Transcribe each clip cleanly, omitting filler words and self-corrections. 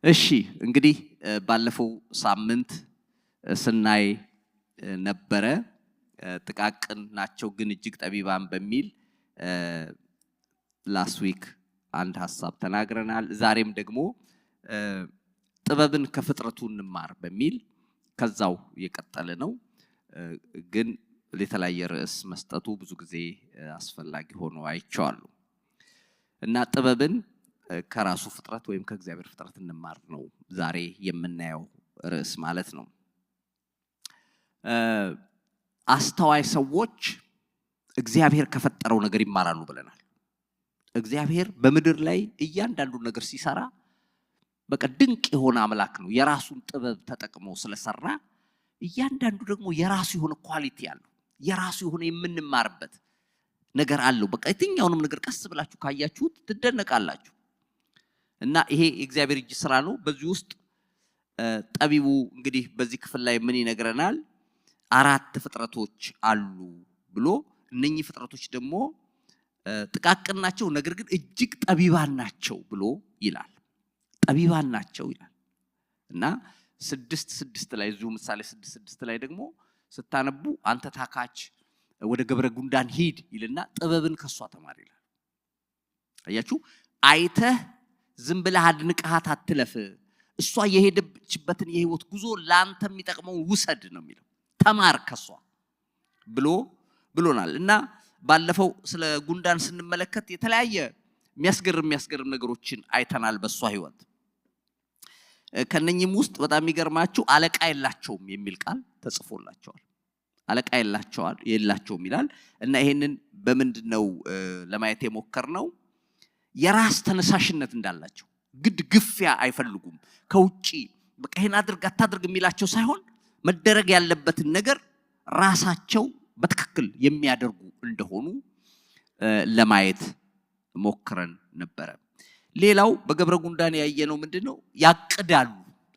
እሺ እንግዲህ ባለፈው ሳምንት ስናይ ነበረ ጥቃቅን ናቸው ግን እጅግ ጠቢባን በሚል ላስት ዊክ አንድ ሐሳብ ተናግረናል። ዛሬም ደግሞ ጥበብን ከፍጥረቱ እንማር በሚል ከዛው የቀጠለ ነው። ግን ለተለያየ ርዕስ መስጠቱ ብዙ ጊዜ አስፈላጊ ሆኖ አይቻለሁ እና ጥበብን ከራሱ ፍጥረት ወይም ከእግዚአብሔር ፍጥረት እንማር ነው ዛሬ የምናየው ርዕስ ማለት ነው። አስተዋይ ሰዎች እግዚአብሔር ከፈጠረው ነገር ይማራሉ ብለናል። እግዚአብሔር በምድር ላይ እያንዳንዱ ነገር ሲሰራ በቃ ድንቅ የሆነ አምላክ ነው። የራሱን ጥበብ ተጠቅሞ ስለሰራ እያንዳንዱ ደግሞ የራሱ የሆነ ኳሊቲ አለው። የራሱ የሆነ የምንማርበት ነገር አለው። በቃ የትኛውንም ነገር ቀስ ብላችሁ ካያችሁት ትደነቃላችሁ። እና ይሄ የእግዚአብሔር እጅ ስራ ነው። በዚህ ውስጥ ጠቢቡ እንግዲህ በዚህ ክፍል ላይ ምን ይነግረናል? 4 ፍጥረቶች አሉ ብሎ እነኚህ ፍጥረቶች ደግሞ ጥቃቅን ናቸው ነገር ግን እጅግ ጠቢባን ናቸው ብሎ ይላል። ጠቢባን ናቸው ይላል እና 6:6 ላይ እዚሁ ምሳሌ 6:6 ላይ ደግሞ ስታነቡ አንተ ታካች ወደ ገብረ ጉንዳን ሂድ ይልና ጥበብን ከሷ ተማር ይላል። አያችሁ፣ አይተህ ዝም ብለህ አድንቀሃት አትለፍ። እሷ የሄደችበትን የህይወት ጉዞ ላንተ የሚጠቅመው ውሰድ ነው የሚለው። ተማር ከሷ ብሎናል። እና ባለፈው ስለ ጉንዳን ስንመለከት የተለያየ የሚያስገርም ነገሮችን አይተናል በሷ ህይወት። ከነኚህም ውስጥ በጣም የሚገርማችሁ አለቃ የላቸውም የሚል ቃል ተጽፎላቸዋል። አለቃ የላቸውም ይላል እና ይሄንን በምንድነው ለማየት የሞከርነው? የራስ ተነሳሽነት እንዳላቸው፣ ግፊያ አይፈልጉም። ከውጪ በቃ ይሄን አድርግ አታድርግ የሚላቸው ሳይሆን መደረግ ያለበትን ነገር ራሳቸው በትክክል የሚያደርጉ እንደሆኑ ለማየት ሞክረን ነበረ። ሌላው በገብረ ጉንዳን ያየነው ምንድነው? ያቅዳሉ።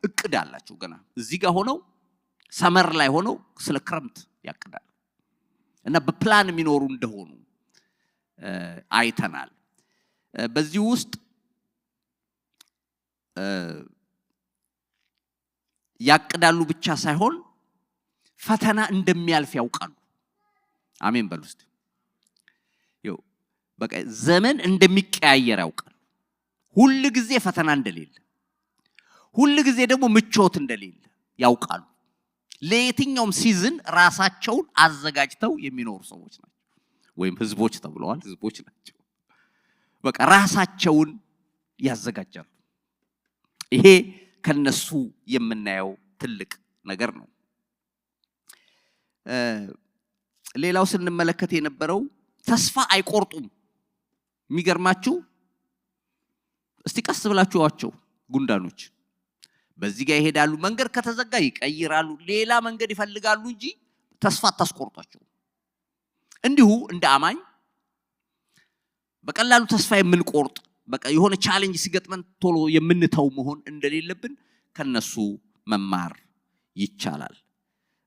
እቅድ አላቸው። ገና እዚህ ጋር ሆነው ሰመር ላይ ሆነው ስለ ክረምት ያቅዳሉ እና በፕላን የሚኖሩ እንደሆኑ አይተናል። በዚህ ውስጥ ያቅዳሉ ብቻ ሳይሆን ፈተና እንደሚያልፍ ያውቃሉ። አሜን በሉ እስቲ። በቃ ዘመን እንደሚቀያየር ያውቃሉ። ሁሉ ጊዜ ፈተና እንደሌለ፣ ሁሉ ጊዜ ደግሞ ምቾት እንደሌለ ያውቃሉ። ለየትኛውም ሲዝን ራሳቸውን አዘጋጅተው የሚኖሩ ሰዎች ናቸው። ወይም ህዝቦች ተብለዋል። ህዝቦች ናቸው። በቃ ራሳቸውን ያዘጋጃሉ። ይሄ ከነሱ የምናየው ትልቅ ነገር ነው። ሌላው ስንመለከት የነበረው ተስፋ አይቆርጡም። የሚገርማችሁ እስቲ ቀስ ብላችኋቸው ጉንዳኖች በዚህ ጋር ይሄዳሉ። መንገድ ከተዘጋ ይቀይራሉ፣ ሌላ መንገድ ይፈልጋሉ እንጂ ተስፋ አታስቆርጧቸው። እንዲሁ እንደ አማኝ በቀላሉ ተስፋ የምንቆርጥ በቃ የሆነ ቻሌንጅ ሲገጥመን ቶሎ የምንተው መሆን እንደሌለብን ከነሱ መማር ይቻላል።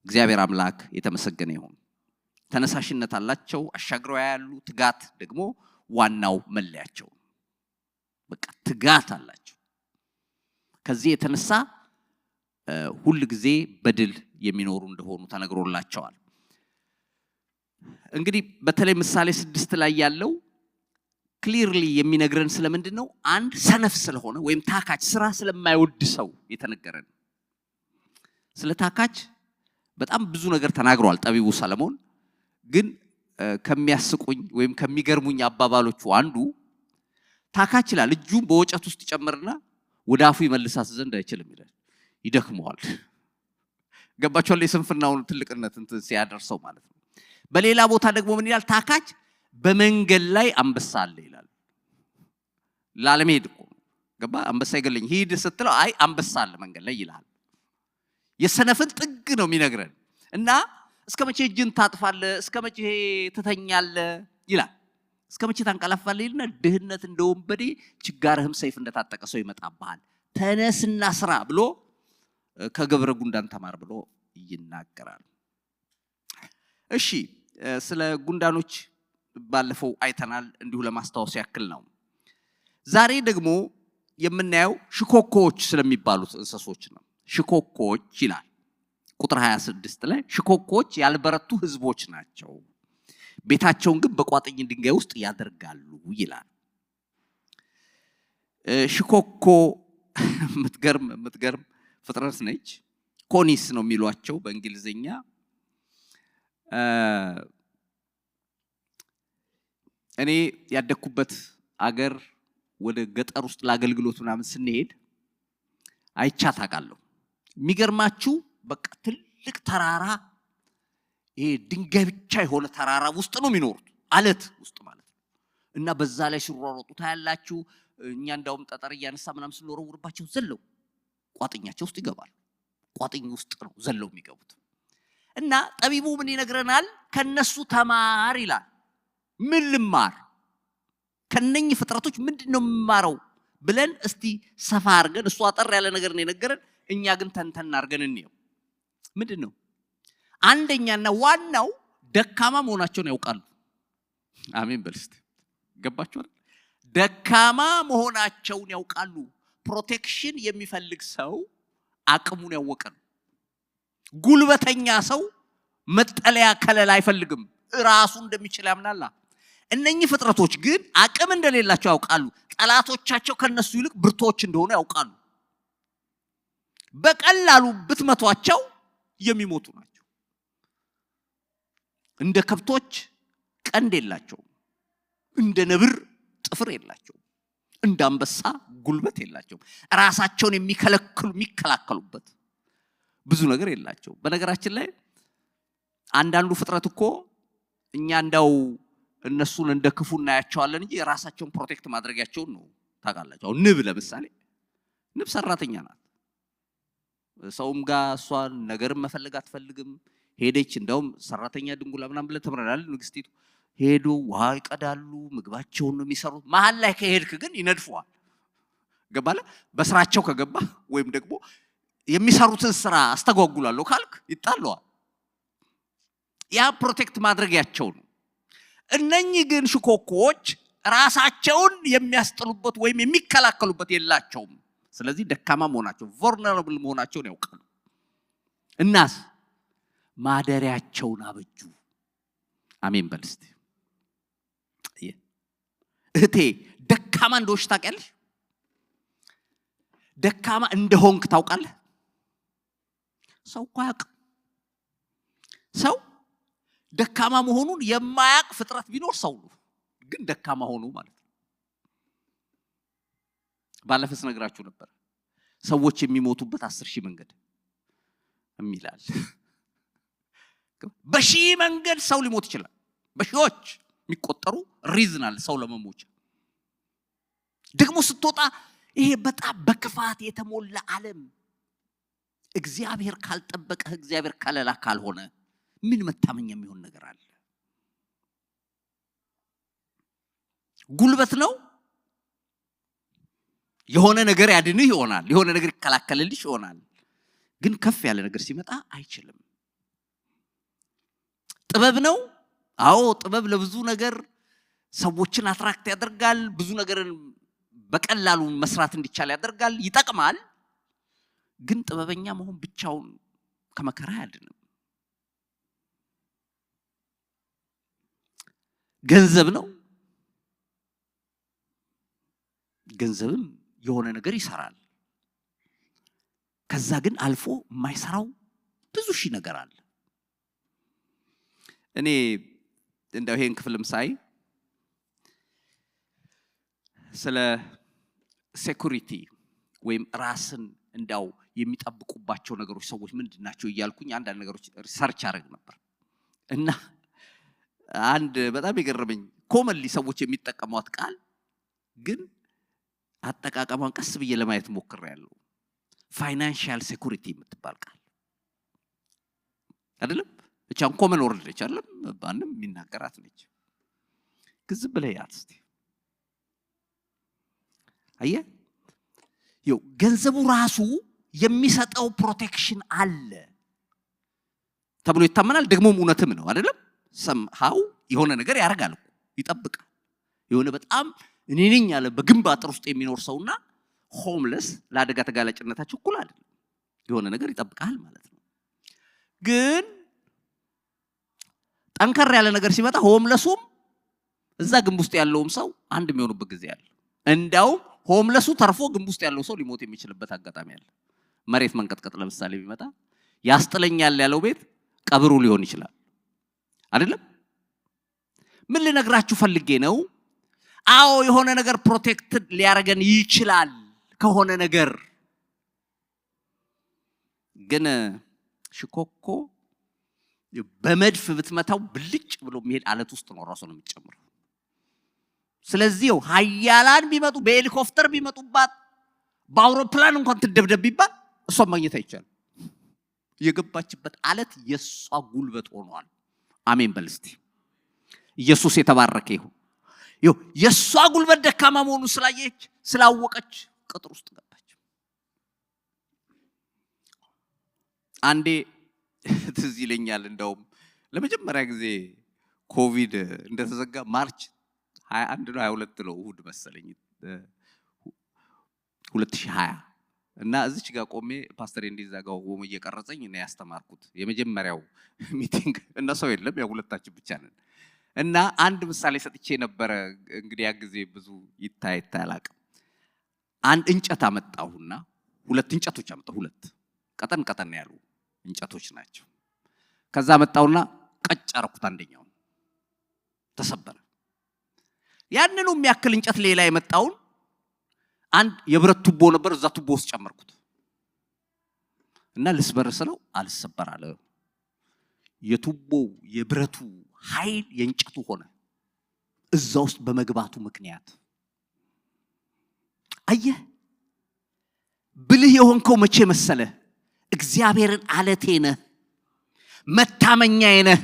እግዚአብሔር አምላክ የተመሰገነ ይሁን። ተነሳሽነት አላቸው፣ አሻግረው ያያሉ። ትጋት ደግሞ ዋናው መለያቸው። በቃ ትጋት አላቸው። ከዚህ የተነሳ ሁሉ ጊዜ በድል የሚኖሩ እንደሆኑ ተነግሮላቸዋል። እንግዲህ በተለይ ምሳሌ 6 ላይ ያለው ክሊርሊ የሚነግረን ስለምንድነው? አንድ ሰነፍ ስለሆነ ወይም ታካች ስራ ስለማይወድ ሰው የተነገረን። ስለ ታካች በጣም ብዙ ነገር ተናግሯል ጠቢቡ ሰለሞን። ግን ከሚያስቁኝ ወይም ከሚገርሙኝ አባባሎቹ አንዱ ታካች ይላል እጁን በወጨት ውስጥ ይጨምርና ወደ አፉ ይመልሳት ዘንድ አይችልም ይላል። ይደክመዋል። ገባችኋል? የስንፍናውን ትልቅነት እንትን ሲያደርሰው ማለት ነው። በሌላ ቦታ ደግሞ ምን ይላል? ታካች በመንገድ ላይ አንበሳ አለ ይላል። ላለመሄድ እኮ ገባ። አንበሳ ይገለኝ ሂድ ስትለው አይ አንበሳ አለ መንገድ ላይ ይላል። የሰነፍን ጥግ ነው የሚነግረን እና እስከመቼ እጅን ታጥፋለህ? እስከመቼ ትተኛለህ ይላል። እስከመቼ ታንቀላፋለህ ይልና ድህነት እንደወንበዴ ችጋርህም ሰይፍ እንደታጠቀ ሰው ይመጣብሃል። ተነስና ስራ ብሎ ከገብረ ጉንዳን ተማር ብሎ ይናገራል። እሺ ስለ ጉንዳኖች ባለፈው አይተናል። እንዲሁ ለማስታወስ ያክል ነው። ዛሬ ደግሞ የምናየው ሽኮኮዎች ስለሚባሉት እንስሶች ነው። ሽኮኮዎች ይላል ቁጥር 26 ላይ ሽኮኮዎች ያልበረቱ ህዝቦች ናቸው፣ ቤታቸውን ግን በቋጥኝ ድንጋይ ውስጥ ያደርጋሉ ይላል። ሽኮኮ ምትገርም ፍጥረት ነች። ኮኒስ ነው የሚሏቸው በእንግሊዝኛ። እኔ ያደኩበት አገር ወደ ገጠር ውስጥ ለአገልግሎት ምናምን ስንሄድ አይቻት አውቃለሁ። የሚገርማችሁ በቃ ትልቅ ተራራ፣ ይሄ ድንጋይ ብቻ የሆነ ተራራ ውስጥ ነው የሚኖሩት፣ አለት ውስጥ ማለት ነው። እና በዛ ላይ ሲሯሯጡ ታያላችሁ። እኛ እንዳውም ጠጠር እያነሳ ምናምን ስንወረውርባቸው ዘለው ቋጥኛቸው ውስጥ ይገባሉ። ቋጥኝ ውስጥ ነው ዘለው የሚገቡት። እና ጠቢቡ ምን ይነግረናል? ከነሱ ተማር ይላል። ምን ልማር? ከነኚህ ፍጥረቶች ምንድነው የምማረው ብለን እስቲ ሰፋ አድርገን፣ እሱ አጠር ያለ ነገር ነው የነገረን፣ እኛ ግን ተንተን አድርገን እንየው። ምንድነው? አንደኛና ዋናው ደካማ መሆናቸውን ያውቃሉ። አሜን በልስት ገባችሁ አይደል? ደካማ መሆናቸውን ያውቃሉ። ፕሮቴክሽን የሚፈልግ ሰው አቅሙን ያወቀ ነው። ጉልበተኛ ሰው መጠለያ ከለላ አይፈልግም፣ ራሱ እንደሚችል ያምናል። እነኚህ ፍጥረቶች ግን አቅም እንደሌላቸው ያውቃሉ። ጠላቶቻቸው ከነሱ ይልቅ ብርቶች እንደሆኑ ያውቃሉ። በቀላሉ ብትመቷቸው የሚሞቱ ናቸው። እንደ ከብቶች ቀንድ የላቸውም፣ እንደ ነብር ጥፍር የላቸውም፣ እንደ አንበሳ ጉልበት የላቸውም። ራሳቸውን የሚከላከሉበት ብዙ ነገር የላቸውም። በነገራችን ላይ አንዳንዱ ፍጥረት እኮ እኛ እንዳው እነሱን እንደ ክፉ እናያቸዋለን እንጂ ራሳቸውን ፕሮቴክት ማድረጊያቸውን ነው ታውቃላችሁ። ንብ ለምሳሌ፣ ንብ ሰራተኛ ናት። ሰውም ጋር እሷን ነገርም መፈለግ አትፈልግም። ሄደች እንዳውም ሰራተኛ ድንጉላ ምናምን ብለን ተምረናል። ንግስቲቱ ሄዱ ውሃ ይቀዳሉ፣ ምግባቸውን ነው የሚሰሩት። መሀል ላይ ከሄድክ ግን ይነድፈዋል። ገባለ? በስራቸው ከገባ ወይም ደግሞ የሚሰሩትን ስራ አስተጓጉላለሁ ካልክ ይጣለዋል። ያ ፕሮቴክት ማድረጊያቸው ነው። እነኚህ ግን ሽኮኮዎች ራሳቸውን የሚያስጥሉበት ወይም የሚከላከሉበት የላቸውም። ስለዚህ ደካማ መሆናቸው vulnerable መሆናቸውን ያውቃሉ። እናስ ማደሪያቸውን አበጁ። አሜን በልስቲ። እህቴ ደካማ እንደሆንሽ ታውቂያለሽ? ደካማ እንደሆንክ ታውቃለህ? ሰው እኮ አያውቅም። ሰው ደካማ መሆኑን የማያውቅ ፍጥረት ቢኖር ሰው ነው። ግን ደካማ ሆኖ ማለት ነው። ባለፈስ ነግራችሁ ነበር ሰዎች የሚሞቱበት 10,000 መንገድ የሚላል። በሺህ መንገድ ሰው ሊሞት ይችላል። በሺዎች የሚቆጠሩ ሪዝናል ሰው ለመሞት። ደግሞ ስትወጣ ይሄ በጣም በክፋት የተሞላ ዓለም እግዚአብሔር ካልጠበቀህ፣ እግዚአብሔር ከለላ ካልሆነ ምን መታመኛ የሚሆን ነገር አለ? ጉልበት ነው። የሆነ ነገር ያድንህ ይሆናል፣ የሆነ ነገር ይከላከልልሽ ይሆናል። ግን ከፍ ያለ ነገር ሲመጣ አይችልም። ጥበብ ነው። አዎ ጥበብ ለብዙ ነገር ሰዎችን አትራክት ያደርጋል። ብዙ ነገርን በቀላሉ መስራት እንዲቻል ያደርጋል፣ ይጠቅማል። ግን ጥበበኛ መሆን ብቻውን ከመከራ ያድንም። ገንዘብ ነው። ገንዘብም የሆነ ነገር ይሰራል። ከዛ ግን አልፎ የማይሰራው ብዙ ሺህ ነገር አለ። እኔ እንደው ይሄን ክፍልም ሳይ ስለ ሴኩሪቲ ወይም ራስን እንዳው የሚጠብቁባቸው ነገሮች ሰዎች ምንድናቸው እያልኩኝ አንዳንድ ነገሮች ሰርች አደረግ ነበር እና አንድ በጣም የገረመኝ ኮመንሊ ሰዎች የሚጠቀሟት ቃል ግን አጠቃቀሟን ቀስ ብዬ ለማየት ሞክሬያለሁ። ፋይናንሻል ሴኩሪቲ የምትባል ቃል አይደለም? እቻን ኮመን ወርድ ነች አይደለም? ባንም የሚናገራት ነች። ግዝብ ብለህ ያት እስቲ አየህ፣ ይው ገንዘቡ ራሱ የሚሰጠው ፕሮቴክሽን አለ ተብሎ ይታመናል። ደግሞም እውነትም ነው አይደለም? ሰምሃው የሆነ ነገር ያደርጋል፣ ይጠብቃል። የሆነ በጣም እኔ ነኝ ያለ በግንብ አጥር ውስጥ የሚኖር ሰውና ሆምለስ ለአደጋ ተጋላጭነታቸው እኩል አይደለም። የሆነ ነገር ይጠብቃል ማለት ነው። ግን ጠንከር ያለ ነገር ሲመጣ ሆምለሱም እዛ ግንብ ውስጥ ያለውም ሰው አንድ የሚሆኑበት ጊዜ አለ። እንዳውም ሆምለሱ ተርፎ ግንብ ውስጥ ያለው ሰው ሊሞት የሚችልበት አጋጣሚ አለ። መሬት መንቀጥቀጥ ለምሳሌ ቢመጣ ያስጥለኛል ያለው ቤት ቀብሩ ሊሆን ይችላል አይደለም? ምን ልነግራችሁ ፈልጌ ነው? አዎ የሆነ ነገር ፕሮቴክትድ ሊያረገን ይችላል ከሆነ ነገር። ግን ሽኮኮ በመድፍ ብትመታው ብልጭ ብሎ የሚሄድ አለት ውስጥ ነው ራሱ ነው የሚጨምረው። ስለዚህ ኃያላን ቢመጡ በሄሊኮፕተር ቢመጡባት በአውሮፕላን እንኳን ትደብደብ ቢባል እሷን ማግኘት አይቻልም። የገባችበት አለት የሷ ጉልበት ሆኗል። አሜን በል እስቲ። ኢየሱስ የተባረከ ይሁን። የሷ ጉልበት ደካማ መሆኑን ስላየች ስላወቀች ቅጥር ውስጥ ገባች። አንዴ ትዝ ይለኛል እንደውም ለመጀመሪያ ጊዜ ኮቪድ እንደተዘጋ ማርች 21 ነው 22 ነው እሁድ መሰለኝ 2020 እና እዚች ጋር ቆሜ ፓስተር እንዲዛጋው ቆሞ እየቀረጸኝ ነው ያስተማርኩት የመጀመሪያው ሚቲንግ እና ሰው የለም ያው ሁለታችን ብቻ ነን። እና አንድ ምሳሌ ሰጥቼ ነበር። እንግዲህ ያ ጊዜ ብዙ ይታይ አላቅም። አንድ እንጨት አመጣሁና ሁለት እንጨቶች አመጣሁ። ሁለት ቀጠን ያሉ እንጨቶች ናቸው። ከዛ አመጣሁና ቀጭ አረኩት። አንደኛው ተሰበረ። ያንኑ የሚያክል እንጨት ሌላ የመጣውን አንድ የብረት ቱቦ ነበር፣ እዛ ቱቦ ውስጥ ጨመርኩት እና ልስበር ስለው አልሰበር አለ። የቱቦው የብረቱ ኃይል የእንጨቱ ሆነ እዛ ውስጥ በመግባቱ ምክንያት። አየህ ብልህ የሆንከው መቼ መሰለ? እግዚአብሔርን አለቴ ነህ፣ መታመኛዬ ነህ፣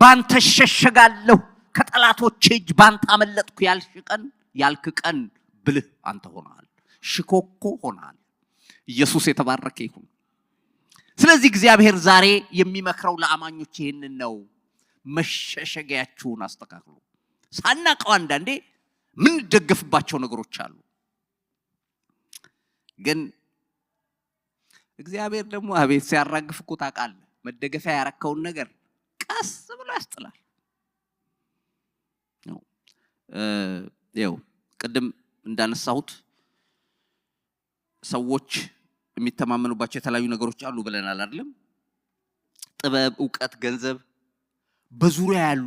ባንተ እሸሸጋለሁ፣ ከጠላቶቼ እጅ ባንተ አመለጥኩ ያልክ ቀን ብልህ አንተ ሆነሃል፣ ሽኮኮ ሆነሃል። ኢየሱስ የተባረከ ይሁን። ስለዚህ እግዚአብሔር ዛሬ የሚመክረው ለአማኞች ይሄንን ነው። መሸሸጊያችሁን አስተካክሉ። ሳናቀው አንዳንዴ ምን ደግፍባቸው ነገሮች አሉ። ግን እግዚአብሔር ደግሞ አቤት ሲያራግፍ እኮ ታውቃለህ። መደገፊያ ያረከውን ነገር ቀስ ብሎ ያስጥላል። ቅድም እንዳነሳሁት ሰዎች የሚተማመኑባቸው የተለያዩ ነገሮች አሉ ብለናል አይደለም? ጥበብ፣ ዕውቀት፣ ገንዘብ በዙሪያ ያሉ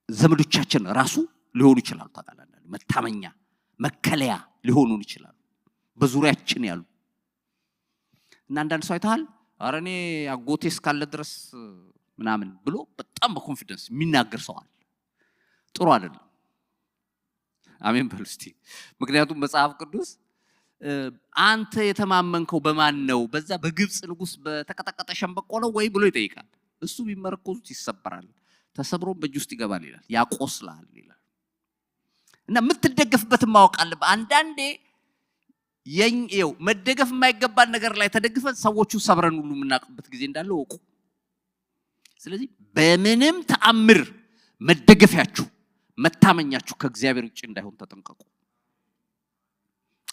ዘመዶቻችን ራሱ ሊሆኑ ይችላሉ። ታውቃለህ፣ መታመኛ መከለያ ሊሆኑን ይችላሉ በዙሪያችን ያሉ። እና አንዳንድ ሰው አይተሃል፣ ኧረ እኔ አጎቴ እስካለ ድረስ ምናምን ብሎ በጣም በኮንፊደንስ የሚናገር ሰው አለ። ጥሩ አይደለም። አሜን በሉ እስቲ። ምክንያቱም መጽሐፍ ቅዱስ አንተ የተማመንከው በማን ነው? በዛ በግብፅ ንጉስ በተቀጠቀጠ ሸምበቆ ነው ወይ ብሎ ይጠይቃል። እሱ ቢመረኮዙት ይሰበራል፣ ተሰብሮም በእጅ ውስጥ ይገባል ይላል፣ ያቆስላል ይላል። እና የምትደገፍበትን ማወቅ አለብህ። አንዳንዴ መደገፍ የማይገባን ነገር ላይ ተደግፈን ሰዎቹ ሰብረን ሁሉ የምናውቅበት ጊዜ እንዳለ ወቁ። ስለዚህ በምንም ተአምር መደገፊያችሁ መታመኛችሁ ከእግዚአብሔር ውጭ እንዳይሆን ተጠንቀቁ።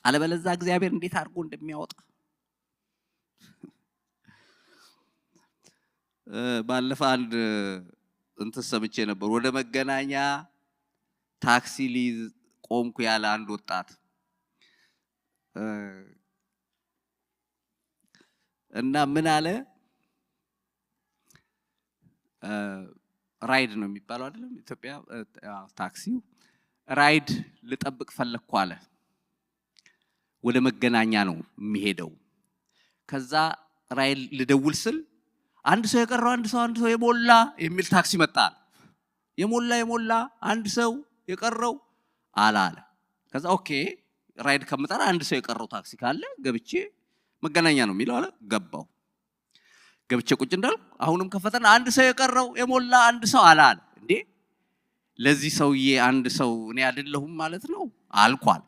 አለበለዛ እግዚአብሔር እንዴት አድርጎ እንደሚያወጣ ባለፈ አንድ እንትን ሰምቼ ነበር። ወደ መገናኛ ታክሲ ሊይዝ ቆምኩ ያለ አንድ ወጣት እና ምን አለ፣ ራይድ ነው የሚባለው አይደለም ኢትዮጵያ ታክሲው፣ ራይድ ልጠብቅ ፈለግኩ አለ። ወደ መገናኛ ነው የሚሄደው። ከዛ ራይድ ልደውል ስል አንድ ሰው የቀረው አንድ ሰው የሞላ የሚል ታክሲ መጣል። የሞላ አንድ ሰው የቀረው አለ። ከዛ ኦኬ ራይድ ከምጠራ አንድ ሰው የቀረው ታክሲ ካለ ገብቼ መገናኛ ነው የሚለው አለ። ገባው። ገብቼ ቁጭ እንዳልኩ አሁንም ከፈተና አንድ ሰው የቀረው የሞላ አንድ ሰው አለ። እንዴ ለዚህ ሰውዬ አንድ ሰው እኔ አይደለሁም ማለት ነው አልኳል።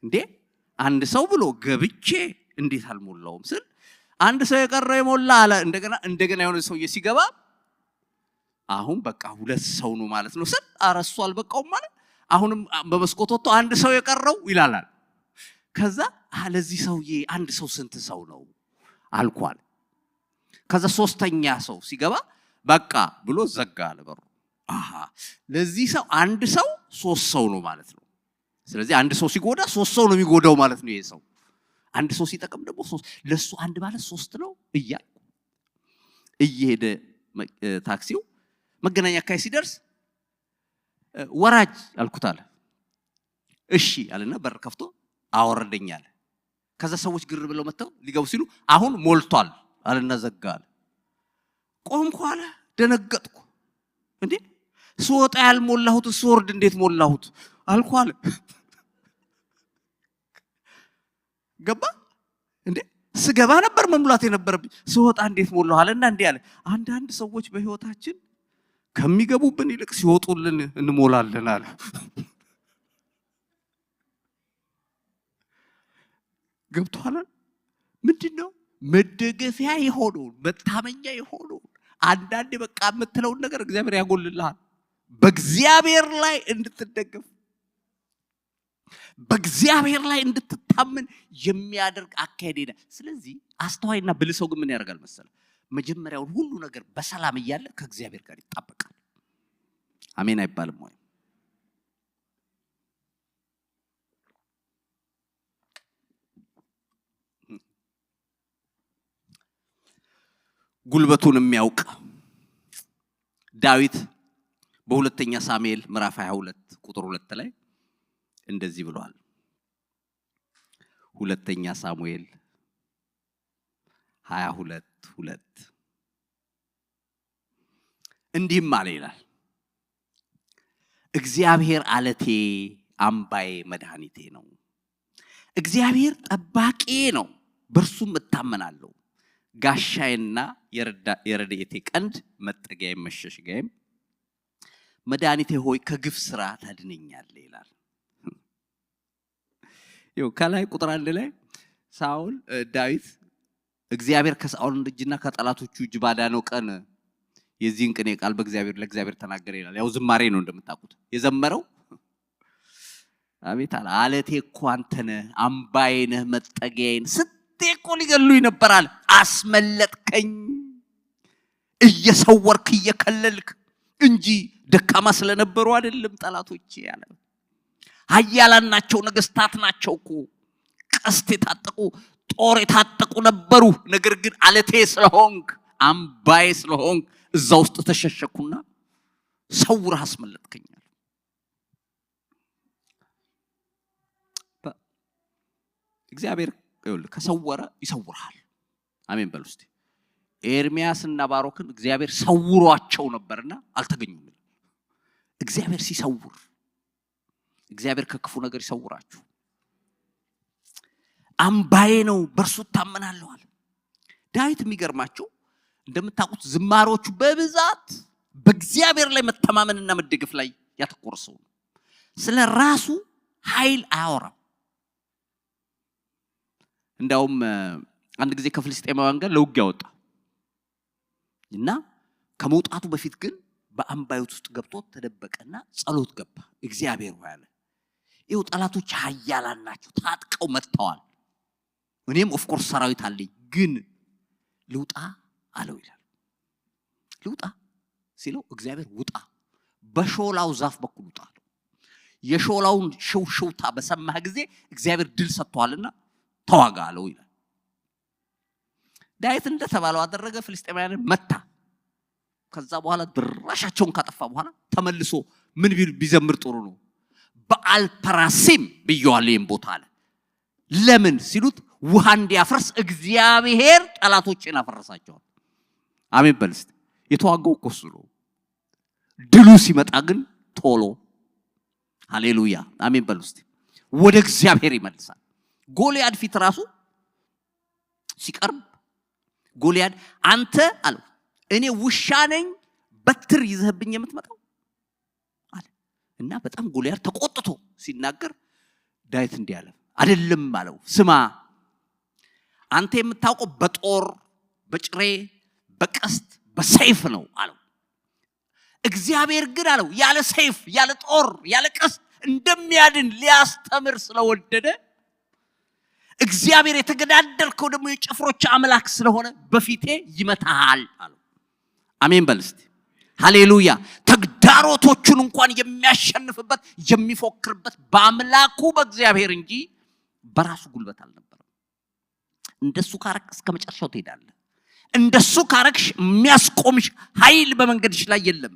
እንዴ አንድ ሰው ብሎ ገብቼ እንዴት አልሞላውም ስል አንድ ሰው የቀረው የሞላ አለ። እንደገና የሆነ ሰውዬ ሲገባ አሁን በቃ ሁለት ሰው ነው ማለት ነው ስል አረሱ አልበቃውም ማለት አሁንም በመስኮት ወጥቶ አንድ ሰው የቀረው ይላል። ከዛ ለዚህ ሰውዬ አንድ ሰው ስንት ሰው ነው አልኳል። ከዛ ሶስተኛ ሰው ሲገባ በቃ ብሎ ዘጋ አለ በሩ። ለዚህ ሰው አንድ ሰው 3 ሰው ነው ማለት ነው። ስለዚህ አንድ ሰው ሲጎዳ 3 ሰው ነው የሚጎዳው ማለት ነው። ይሄ ሰው አንድ ሰው ሲጠቀም ደግሞ 3 ለሱ አንድ ማለት 3 ነው እያልኩ እየሄደ ታክሲው መገናኛ አካባቢ ሲደርስ ወራጅ አልኩት አለ። እሺ አለና በር ከፍቶ አወረደኝ አለ። ከዛ ሰዎች ግር ብለው መጥተው ሊገቡ ሲሉ አሁን ሞልቷል አለና ዘጋ አለ። ቆምኩ አለ። ደነገጥኩ። እንዴ ስወጣ ያልሞላሁት ስወርድ እንዴት ሞላሁት አልኩ አለ። ገባ እንዴ ስገባ ነበር መሙላት የነበረብኝ ስወጣ እንዴት ሞላሁ አለና እንዴ አለ። አንዳንድ ሰዎች በህይወታችን ከሚገቡብን ይልቅ ሲወጡልን እንሞላለን አለ። ገብቷል። ምንድነው መደገፊያ የሆነው መታመኛ የሆነው አንዳንዴ በቃ የምትለውን ነገር እግዚአብሔር ያጎልልሃል። በእግዚአብሔር ላይ እንድትደገፍ በእግዚአብሔር ላይ እንድትታመን የሚያደርግ አካሄድ ሄደ። ስለዚህ አስተዋይና ብልህ ሰው ግን ምን ያደርጋል መሰለ? መጀመሪያውን ሁሉ ነገር በሰላም እያለ ከእግዚአብሔር ጋር ይጣበቃል። አሜን አይባልም ወይ? ጉልበቱን የሚያውቅ ዳዊት በሁለተኛ ሳሙኤል ምዕራፍ 22 ቁጥር 2 ላይ እንደዚህ ብሏል። ሁለተኛ ሳሙኤል 22:2 እንዲህም አለ ይላል፣ እግዚአብሔር አለቴ አምባዬ መድኃኒቴ ነው፣ እግዚአብሔር ጠባቂ ነው፣ በእርሱም እታመናለሁ፣ ጋሻዬና የረድኤቴ ቀንድ መጠጊያዬም መሸሸጊያዬም መድኃኒቴ ሆይ ከግፍ ስራ ታድነኛለህ ይላል። ይኸው ከላይ ቁጥር 1 ላይ ሳውል ዳዊት እግዚአብሔር ከሳኦል እጅና ከጠላቶቹ እጅ ባዳነው ቀን የዚህን ቅኔ ቃል ለእግዚአብሔር ተናገረ ይላል። ያው ዝማሬ ነው እንደምታውቁት የዘመረው። አቤት አለ አለቴ እኮ አንተ ነህ፣ አምባዬ ነህ፣ መጠጊያዬን ስትቆ ሊገሉኝ ነበራል፣ አስመለጥከኝ እየሰወርክ እየከለልክ እንጂ ደካማ ስለነበሩ አይደለም ጠላቶቼ ያለ። ኃያላን ናቸው ነገስታት ናቸው እኮ ቀስት የታጠቁ ጦር የታጠቁ ነበሩ። ነገር ግን አለቴ ስለሆንክ አምባዬ ስለሆንክ እዛ ውስጥ ተሸሸኩና ሰውረህ አስመለጥከኝ። እግዚአብሔር ከሰወረ ይሰውርሃል። አሜን በሉ እስቲ። ኤርሚያስና ባሮክን እግዚአብሔር ሰውሯቸው ነበርና አልተገኙም። እግዚአብሔር ሲሰውር እግዚአብሔር ከክፉ ነገር ይሰውራችሁ። አምባዬ ነው በእርሱ እታመናለሁ አለ ዳዊት። የሚገርማችሁ እንደምታውቁት ዝማሬዎቹ በብዛት በእግዚአብሔር ላይ መተማመንና መደገፍ ላይ ያተኮረ ሰው ነው። ስለ ራሱ ኃይል አያወራም። እንዳውም አንድ ጊዜ ከፍልስጤማውያን ጋር ለውጊያ ወጣ እና ከመውጣቱ በፊት ግን በአምባዮት ውስጥ ገብቶ ተደበቀና ጸሎት ገባ። እግዚአብሔር ሆይ አለ ይኸው ጠላቶች ኃያላን ናቸው፣ ታጥቀው መጥተዋል። እኔም ኦፍ ኮርስ ሰራዊት አለኝ፣ ግን ልውጣ አለው ይላል። ልውጣ ሲለው እግዚአብሔር ውጣ፣ በሾላው ዛፍ በኩል ውጣ አለው። የሾላውን ሽውሽውታ በሰማህ ጊዜ እግዚአብሔር ድል ሰጥቷልና ተዋጋ አለው ይላል። ዳዊት እንደተባለው አደረገ። ፍልስጤማውያንን መታ። ከዛ በኋላ ድራሻቸውን ካጠፋ በኋላ ተመልሶ ምን ቢዘምር ጥሩ ነው? በአልፐራሲም ብየዋለሁ ይህን ቦታ አለ። ለምን ሲሉት ውሃ እንዲያፈርስ እግዚአብሔር ጠላቶችን አፈረሳቸዋል። አሜን በል እስቲ። የተዋጋው እኮ እሱ ነው። ድሉ ሲመጣ ግን ቶሎ ሃሌሉያ አሜን በል እስቲ ወደ እግዚአብሔር ይመልሳል። ጎልያድ ፊት ራሱ ሲቀርብ ጎልያድ አንተ አለው እኔ ውሻ ነኝ በትር ይዘህብኝ የምትመጣው አለ እና በጣም ጎልያድ ተቆጥቶ ሲናገር ዳዊት እንዲህ አለ አይደለም አለው ስማ አንተ የምታውቀው በጦር በጭሬ በቀስት በሰይፍ ነው አለው። እግዚአብሔር ግን አለው ያለ ሰይፍ ያለ ጦር ያለ ቀስት እንደሚያድን ሊያስተምር ስለወደደ እግዚአብሔር የተገዳደልከው ደግሞ የጭፍሮች አምላክ ስለሆነ በፊቴ ይመታሃል አለው። አሜን በል እስቲ ሃሌሉያ። ተግዳሮቶቹን እንኳን የሚያሸንፍበት የሚፎክርበት በአምላኩ በእግዚአብሔር እንጂ በራሱ ጉልበት አልነበረም። እንደሱ ካረክ እስከ መጨረሻው ትሄዳለህ። እንደሱ ካረክሽ የሚያስቆምሽ ኃይል በመንገድሽ ላይ የለም።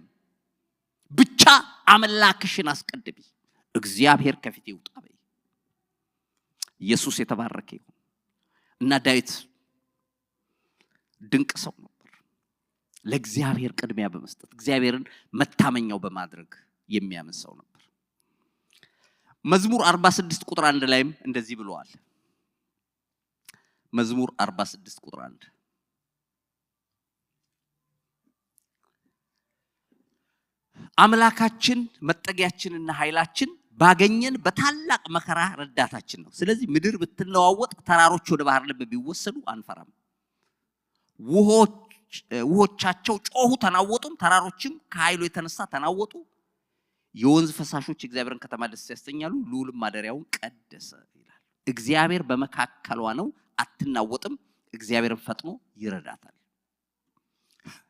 ብቻ አምላክሽን አስቀድሚ። እግዚአብሔር ከፊቴ ይውጣ በይ። ኢየሱስ የተባረከ ይሁን። እና ዳዊት ድንቅ ሰው ነበር። ለእግዚአብሔር ቅድሚያ በመስጠት እግዚአብሔርን መታመኛው በማድረግ የሚያምን ሰው ነበር። መዝሙር 46 ቁጥር 1 ላይም እንደዚህ ብለዋል። መዝሙር 46 ቁጥር 1 አምላካችን መጠጊያችንና ኃይላችን ባገኘን በታላቅ መከራ ረዳታችን ነው። ስለዚህ ምድር ብትለዋወጥ ተራሮች ወደ ባህር ልብ ቢወሰዱ አንፈራም። ውሆቻቸው ጮሁ ተናወጡም፣ ተራሮችም ከኃይሉ የተነሳ ተናወጡ። የወንዝ ፈሳሾች እግዚአብሔርን ከተማ ደስ ያሰኛሉ፣ ልዑልም ማደሪያውን ቀደሰ ይላል። እግዚአብሔር በመካከሏ ነው፣ አትናወጥም። እግዚአብሔርን ፈጥኖ ይረዳታል።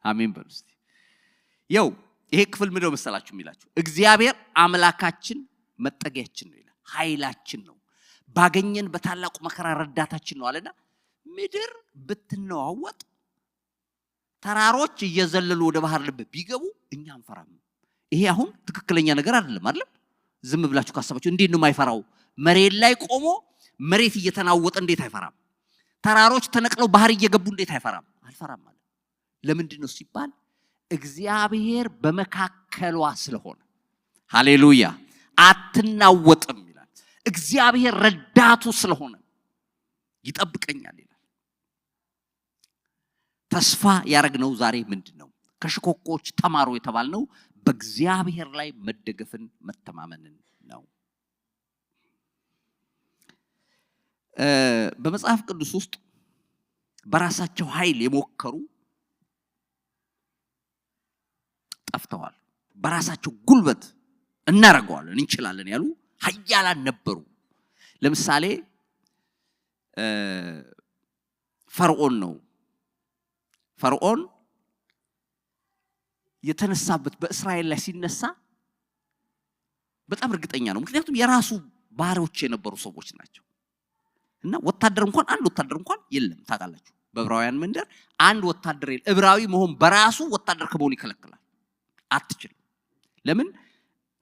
አሜን በሉ እስቲ። ይሄ ክፍል ምንድነው መሰላችሁ የሚላችሁ? እግዚአብሔር አምላካችን መጠጊያችን ነው ይላል፣ ኃይላችን ነው፣ ባገኘን በታላቁ መከራ ረዳታችን ነው አለና ምድር ብትነዋወጥ ተራሮች እየዘለሉ ወደ ባህር ልብ ቢገቡ እኛ አንፈራም። ይሄ አሁን ትክክለኛ ነገር አይደለም አይደል? ዝም ብላችሁ ካሰባችሁ እንዴት ነው የማይፈራው? መሬት ላይ ቆሞ መሬት እየተናወጠ እንዴት አይፈራም? ተራሮች ተነቅለው ባህር እየገቡ እንዴት አይፈራም? አልፈራም ማለት ለምንድን ነው ሲባል እግዚአብሔር በመካከሏ ስለሆነ። ሃሌሉያ። አትናወጥም ይላል። እግዚአብሔር ረዳቱ ስለሆነ ይጠብቀኛል ይላል። ተስፋ ያረግነው ዛሬ ምንድነው? ከሽኮኮች ተማሩ የተባልነው በእግዚአብሔር ላይ መደገፍን መተማመንን ነው። በመጽሐፍ ቅዱስ ውስጥ በራሳቸው ኃይል የሞከሩ ጠፍተዋል። በራሳቸው ጉልበት እናረጋዋለን እንችላለን ያሉ ኃያላን ነበሩ። ለምሳሌ ፈርዖን ነው። ፈርዖን የተነሳበት በእስራኤል ላይ ሲነሳ በጣም እርግጠኛ ነው። ምክንያቱም የራሱ ባሪያዎች የነበሩ ሰዎች ናቸው። እና ወታደር እንኳን አንድ ወታደር እንኳን የለም። ታውቃላችሁ በዕብራውያን መንደር አንድ ወታደር የለም። ዕብራዊ መሆን በራሱ ወታደር ከመሆን ይከለክላል። አትችልም። ለምን?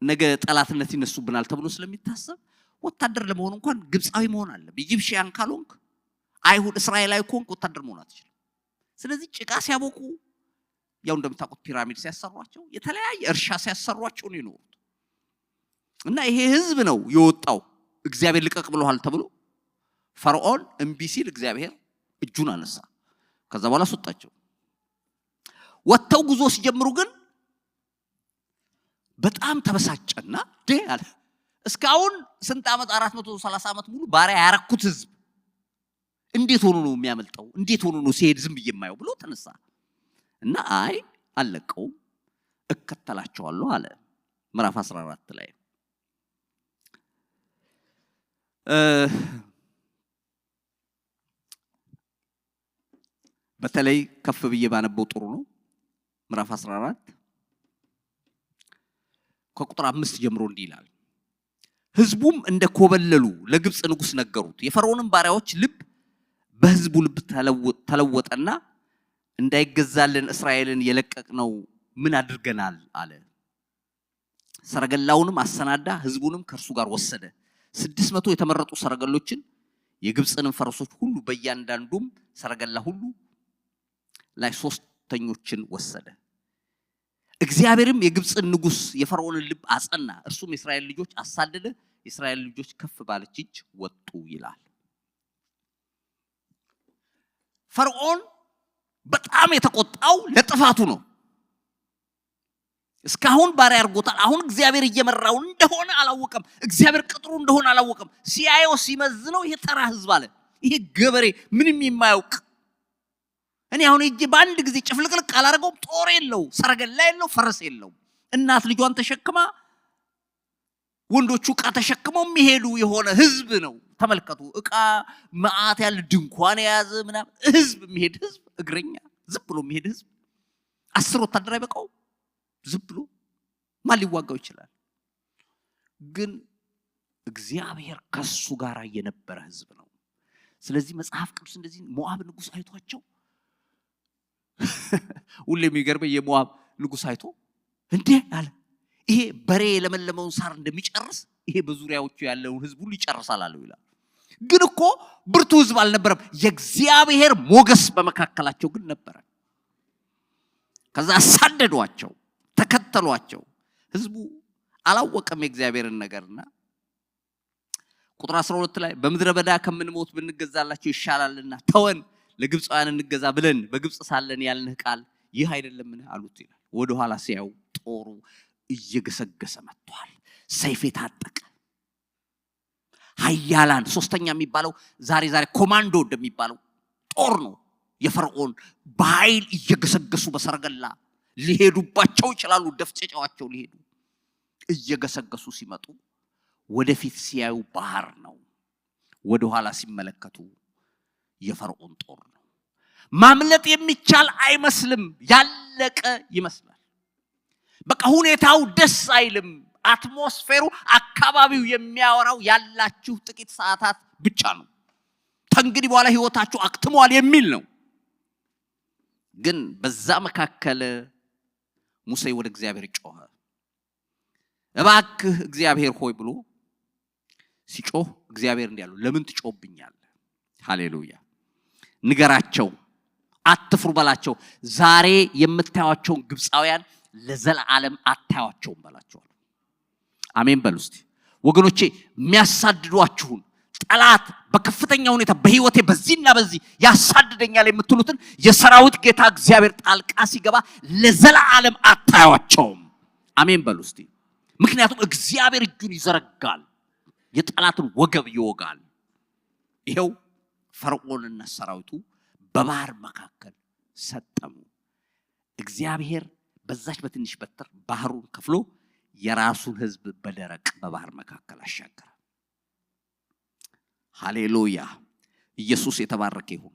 ነገ ጠላትነት ይነሱብናል ተብሎ ስለሚታሰብ ወታደር ለመሆን እንኳን ግብፃዊ መሆን አለ። ኢጂፕሽያን ካልሆንክ አይሁድ እስራኤላዊ ከሆንክ ወታደር መሆን አትችልም። ስለዚህ ጭቃ ሲያቦቁ ያው እንደምታውቁት ፒራሚድ ሲያሰሯቸው የተለያየ እርሻ ሲያሰሯቸው ነው የኖሩት። እና ይሄ ህዝብ ነው የወጣው እግዚአብሔር ልቀቅ ብሎሃል ተብሎ ፈርዖን እምቢ ሲል እግዚአብሔር እጁን አነሳ። ከዛ በኋላ አስወጣቸው። ወጥተው ጉዞ ሲጀምሩ ግን በጣም ተበሳጨና አለ እስካሁን ስንት ዓመት 430 ዓመት ሙሉ ባሪያ ያረኩት ህዝብ እንዴት ሆኖ ነው የሚያመልጠው? እንዴት ሆኖ ነው ሲሄድ ዝም ብዬ የማየው ብሎ ተነሳ እና አይ አለቀውም እከተላቸዋለሁ አለ። ምዕራፍ 14 ላይ በተለይ ከፍ ብዬ ባነበው ጥሩ ነው። ምዕራፍ 14 ከቁጥር 5 ጀምሮ እንዲህ ይላል። ህዝቡም እንደኮበለሉ ለግብጽ ንጉስ ነገሩት። የፈርዖንም ባሪያዎች ልብ በህዝቡ ልብ ተለወጠና እንዳይገዛልን እስራኤልን የለቀቅነው ምን አድርገናል አለ። ሰረገላውንም አሰናዳ፣ ህዝቡንም ከእርሱ ጋር ወሰደ። 600 የተመረጡ ሰረገሎችን የግብጽንም ፈረሶች ሁሉ በእያንዳንዱም ሰረገላ ሁሉ ላይ 3ተኞችን ወሰደ። እግዚአብሔርም የግብጽን ንጉስ የፈርዖንን ልብ አጸና፣ እርሱም የእስራኤል ልጆች አሳደደ። የእስራኤል ልጆች ከፍ ባለች እጅ ወጡ ይላል። ፈርዖን በጣም የተቆጣው ለጥፋቱ ነው። እስካሁን ባሪያ አድርጎታል። አሁን እግዚአብሔር እየመራው እንደሆነ አላወቀም። እግዚአብሔር ቅጥሩ እንደሆነ አላወቀም። ሲያየው ሲመዝነው ይሄ ተራ ህዝብ አለ። ይሄ ገበሬ ምንም የማያውቅ እኔ አሁን እጄ በአንድ ጊዜ ጭፍልቅልቅ አላረገው። ጦር የለው፣ ሰረገላ የለው፣ ፈረስ የለው። እናት ልጇን ተሸክማ ወንዶቹ ዕቃ ተሸክመው የሚሄዱ የሆነ ህዝብ ነው። ተመልከቱ፣ ዕቃ መዓት ያለ ድንኳን የያዘ ምናምን ህዝብ የሚሄድ ህዝብ፣ እግረኛ ዝም ብሎ የሚሄድ ህዝብ 10 ወታደር አይበቃው ዝም ብሎ ማን ሊዋጋው ይችላል? ግን እግዚአብሔር ከሱ ጋር የነበረ ህዝብ ነው። ስለዚህ መጽሐፍ ቅዱስ እንደዚህ ሞዓብ ንጉስ አይቷቸው ሁሌ የሚገርመኝ የሞዓብ ንጉስ አይቶ እንዴ አለ ይሄ በሬ ለመለመውን ሳር እንደሚጨርስ ይሄ በዙሪያዎቹ ያለውን ህዝብ ሁሉ ይጨርሳል አለው ይላል። ግን እኮ ብርቱ ህዝብ አልነበረም። የእግዚአብሔር ሞገስ በመካከላቸው ግን ነበረ። ከዛ አሳደዷቸው፣ ተከተሏቸው። ህዝቡ አላወቀም የእግዚአብሔርን ነገርና ቁጥር 12 ላይ በምድረ በዳ ከምንሞት ብንገዛላቸው ይሻላልና ተወን ለግብፃውያን እንገዛ ብለን በግብፅ ሳለን ያልንህ ቃል ይህ አይደለምን አሉት ይላል። ወደ ኋላ ሲያዩ ጦሩ እየገሰገሰ መጥቷል። ሰይፍ የታጠቀ ኃያላን ሶስተኛ የሚባለው ዛሬ ኮማንዶ እንደሚባለው ጦር ነው። የፈርዖን በኃይል እየገሰገሱ በሰረገላ ሊሄዱባቸው ይችላሉ። ደፍጨጫዋቸው ሊሄዱ እየገሰገሱ ሲመጡ ወደፊት ሲያዩ ባህር ነው። ወደ ኋላ ሲመለከቱ የፈርዖን ጦር ነው። ማምለጥ የሚቻል አይመስልም። ያለቀ ይመስላል። በቃ ሁኔታው ደስ አይልም። አትሞስፌሩ አካባቢው የሚያወራው ያላችሁ ጥቂት ሰዓታት ብቻ ነው። ከእንግዲህ በኋላ ህይወታችሁ አክትሟል የሚል ነው። ግን በዛ መካከል ሙሴ ወደ እግዚአብሔር ጮኸ። እባክህ እግዚአብሔር ሆይ ብሎ ሲጮህ እግዚአብሔር እንዲህ አለው፣ ለምን ትጮህብኛለህ? ሃሌሉያ። ንገራቸው፣ አትፍሩ በላቸው። ዛሬ የምታዩአቸውን ግብፃውያን ለዘላለም አታዩአቸውም በላቸው። አሜን በሉ እስቲ ወገኖቼ። የሚያሳድዷችሁን ጠላት በከፍተኛ ሁኔታ በህይወቴ በዚህና በዚህ ያሳድደኛል የምትሉትን የሰራዊት ጌታ እግዚአብሔር ጣልቃ ሲገባ ለዘላለም አታዩአቸውም። አሜን በሉ እስቲ። ምክንያቱም እግዚአብሔር እጁን ይዘረጋል፣ የጠላትን ወገብ ይወጋል። ይሄው ፈርዖንና ሰራዊቱ በባህር መካከል ሰጠሙ። እግዚአብሔር በዛች በትንሽ በትር ባህሩን ከፍሎ የራሱን ህዝብ በደረቅ በባህር መካከል አሻገረ። ሃሌሉያ። ኢየሱስ የተባረከ ይሁን።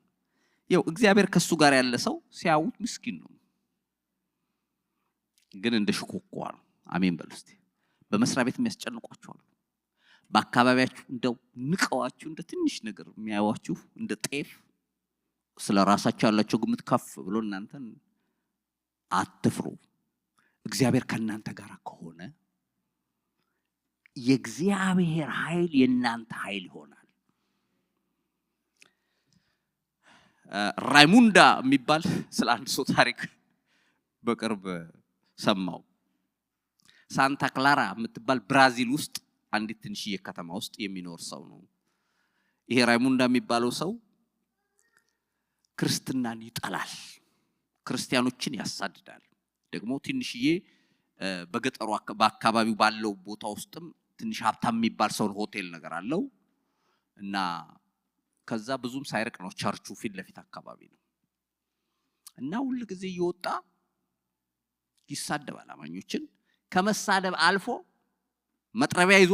ያው እግዚአብሔር ከሱ ጋር ያለ ሰው ሲያዩት ምስኪን ነው፣ ግን እንደ ሽኮኮ ነው። አሜን በሉ እስቲ። በመስሪያ ቤት የሚያስጨንቋችሁ አሉ። በአካባቢያችሁ እንደው ንቀዋችሁ እንደ ትንሽ ነገር የሚያዩዋችሁ እንደ ጤፍ ስለራሳችሁ ያላችሁ ግምት ከፍ ብሎ እናንተን አትፍሩ። እግዚአብሔር ከእናንተ ጋር ከሆነ የእግዚአብሔር ኃይል የእናንተ ኃይል ይሆናል። ራይሙንዳ የሚባል ስለ አንድ ሰው ታሪክ በቅርብ ሰማው። ሳንታ ክላራ የምትባል ብራዚል ውስጥ አንዲት ትንሽዬ ከተማ ውስጥ የሚኖር ሰው ነው። ይሄ ራይሙንዳ የሚባለው ሰው ክርስትናን ይጠላል፣ ክርስቲያኖችን ያሳድዳል። ደግሞ ትንሽዬ በገጠሩ በአካባቢው ባለው ቦታ ውስጥም ትንሽ ሀብታም የሚባል ሰው ሆቴል ነገር አለው እና ከዛ ብዙም ሳይርቅ ነው ቸርቹ ፊት ለፊት አካባቢ ነው። እና ሁሉ ጊዜ እየወጣ ይሳደባል አማኞችን። ከመሳደብ አልፎ መጥረቢያ ይዞ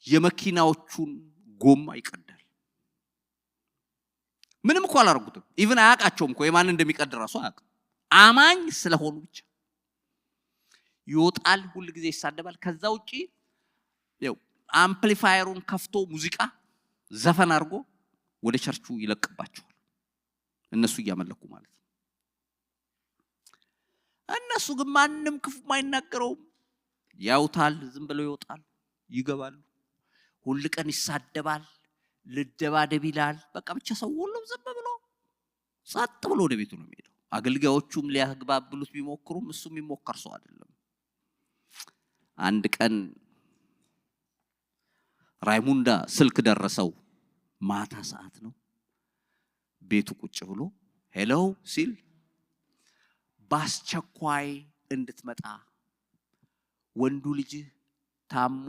የመኪናዎቹን ጎማ ይቀዳል። ምንም እኮ አላረጉትም። ኢቭን አያውቃቸውም እኮ የማን እንደሚቀድ ራሱ አያውቅም። አማኝ ስለሆኑ ብቻ ይወጣል፣ ሁሉ ጊዜ ይሳደባል። ከዛ ውጪ ያው አምፕሊፋየሩን ከፍቶ ሙዚቃ ዘፈን አድርጎ ወደ ቸርቹ ይለቅባቸዋል፣ እነሱ እያመለኩ ማለት ነው። እነሱ ግን ማንም ክፉ ማይናገረውም፣ ያውታል፣ ዝም ብለው ይወጣል፣ ይገባሉ። ሁሉ ቀን ይሳደባል፣ ልደባደብ ይላል። በቃ ብቻ ሰው ሁሉም ዝም ብሎ ጸጥ ብሎ ወደ ቤቱ ነው የሚሄደው። አገልጋዮቹም ሊያግባብሉት ቢሞክሩም እሱ የሚሞከር ሰው አይደለም። አንድ ቀን ራይሙንዳ ስልክ ደረሰው። ማታ ሰዓት ነው። ቤቱ ቁጭ ብሎ ሄሎ ሲል በአስቸኳይ እንድትመጣ ወንዱ ልጅ ታሞ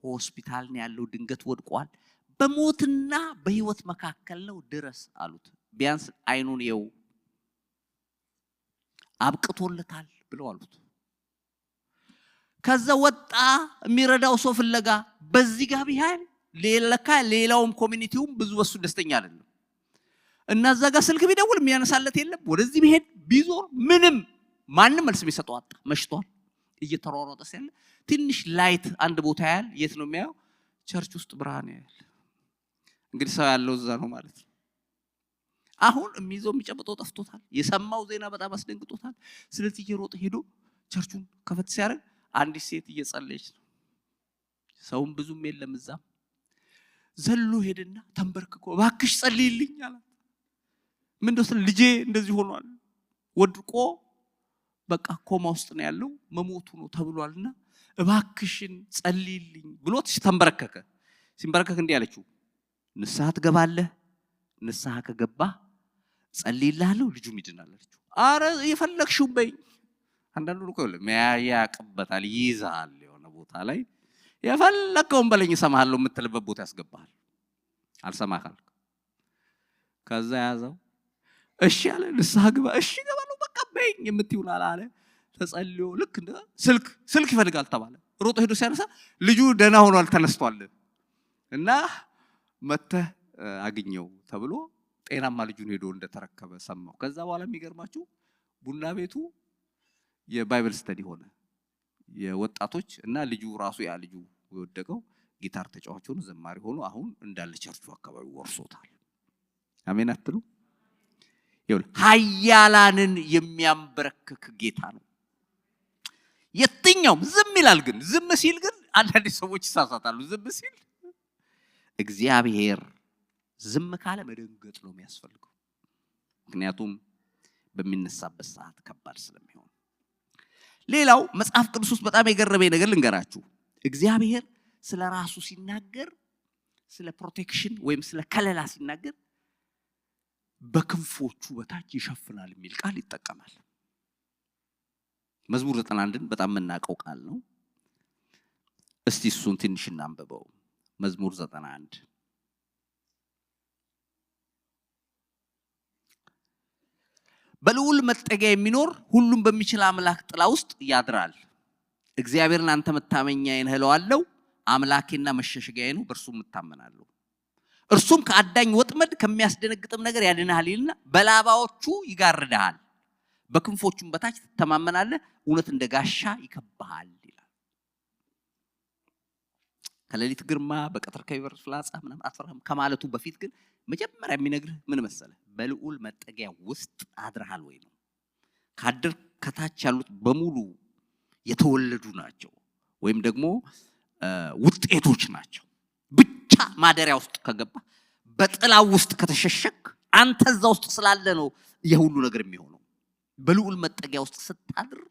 ሆስፒታል ነው ያለው፣ ድንገት ወድቋል፣ በሞትና በህይወት መካከል ነው፣ ድረስ አሉት። ቢያንስ አይኑን የው አብቅቶለታል ብለው አሉት። ከዛ ወጣ የሚረዳው ሰው ፍለጋ በዚህ ጋር ቢያል ሌላውም ኮሚኒቲውም ብዙ በሱ ደስተኛ አይደለም እና እዛ ጋር ስልክ ቢደውል የሚያነሳለት የለም ወደዚህ ቢሄድ ቢዞር ምንም ማንም መልስ የሚሰጠው አጣ መሽቷል እየተሯሯጠ ሲያለ ትንሽ ላይት አንድ ቦታ ያያል የት ነው የሚያየው ቸርች ውስጥ ብርሃን ያያል እንግዲህ ሰው ያለው እዛ ነው ማለት ነው አሁን የሚይዘው የሚጨብጠው ጠፍቶታል የሰማው ዜና በጣም አስደንግጦታል ስለዚህ እየሮጠ ሄዶ ቸርቹን ከፈት ሲያደርግ አንዲት ሴት እየጸለየች ነው ሰውም ብዙም የለም እዛ ዘሎ ሄድና ተንበርክኮ እባክሽ ጸልይልኝ አላት ምን እንደው ልጄ እንደዚህ ሆኗል ወድቆ በቃ ኮማ ውስጥ ነው ያለው መሞቱ ነው ተብሏልና እባክሽን ጸልይልኝ ብሎት ተንበረከከ ሲንበረከክ እንዲህ አለችው ንስሐ ትገባለህ ንስሐ ከገባ ጸልይልሃለሁ ልጁ ይድናል አለችው አረ የፈለግሽው በይ አንዳንዱ ነው ቆይ ያያቅበታል ይይዛል የሆነ ቦታ ላይ የፈለከውን በለኝ ሰማሃለሁ የምትልበት ቦታ ያስገባሃል አልሰማካል ከዛ ያዘው እሺ አለ ንስሐ ግባ እሺ ገባለሁ በቃ በይኝ የምትይውላል አለ ተጸልዮ ልክ እንደ ስልክ ይፈልጋል ተባለ ሮጦ ሄዶ ሲያነሳ ልጁ ደህና ሆኗል ተነስቷል እና መተህ አግኘው ተብሎ ጤናማ ልጁን ሄዶ እንደተረከበ ሰማው ከዛ በኋላ የሚገርማችሁ ቡና ቤቱ የባይብል ስተዲ ሆነ የወጣቶች እና ልጁ ራሱ ያ ልጁ ወደቀው ጊታር ተጫዋች ሆኖ ዘማሪ ሆኖ አሁን እንዳለ ቸርቹ አካባቢ ወርሶታል አሜን አትሉ ይሁን ኃያላንን የሚያንበረክክ ጌታ ነው የትኛውም ዝም ይላል ግን ዝም ሲል ግን አንዳንድ ሰዎች ይሳሳታሉ ዝም ሲል እግዚአብሔር ዝም ካለ መደንገጥ ነው የሚያስፈልገው ምክንያቱም በሚነሳበት ሰዓት ከባድ ስለሚሆን ሌላው መጽሐፍ ቅዱስ ውስጥ በጣም የገረመኝ ነገር ልንገራችሁ እግዚአብሔር ስለ ራሱ ሲናገር ስለ ፕሮቴክሽን ወይም ስለ ከለላ ሲናገር በክንፎቹ በታች ይሸፍናል የሚል ቃል ይጠቀማል መዝሙር 91ን በጣም የምናውቀው ቃል ነው እስቲ እሱን ትንሽ እናንብበው መዝሙር 91 በልዑል መጠጊያ የሚኖር ሁሉም በሚችል አምላክ ጥላ ውስጥ ያድራል እግዚአብሔርን አንተ መታመኛዬ ነህ እለዋለሁ አምላኬና መሸሸጊያዬ ነው በእርሱም እታመናለሁ እርሱም ከአዳኝ ወጥመድ ከሚያስደነግጥም ነገር ያድንሃል ይልና በላባዎቹ ይጋርድሃል በክንፎቹም በታች ትተማመናለህ እውነት እንደ ጋሻ ይከብሃል ይላል ከሌሊት ግርማ በቀትር ከሚበር ፍላጻ ምናምን አትፈራም ከማለቱ በፊት ግን መጀመሪያ የሚነግርህ ምን መሰለህ በልዑል መጠጊያ ውስጥ አድረሃል ወይ ነው ካድር ከታች ያሉት በሙሉ የተወለዱ ናቸው ወይም ደግሞ ውጤቶች ናቸው ብቻ ማደሪያ ውስጥ ከገባ በጥላው ውስጥ ከተሸሸክ አንተ እዛ ውስጥ ስላለ ነው የሁሉ ነገር የሚሆነው በልዑል መጠጊያ ውስጥ ስታድር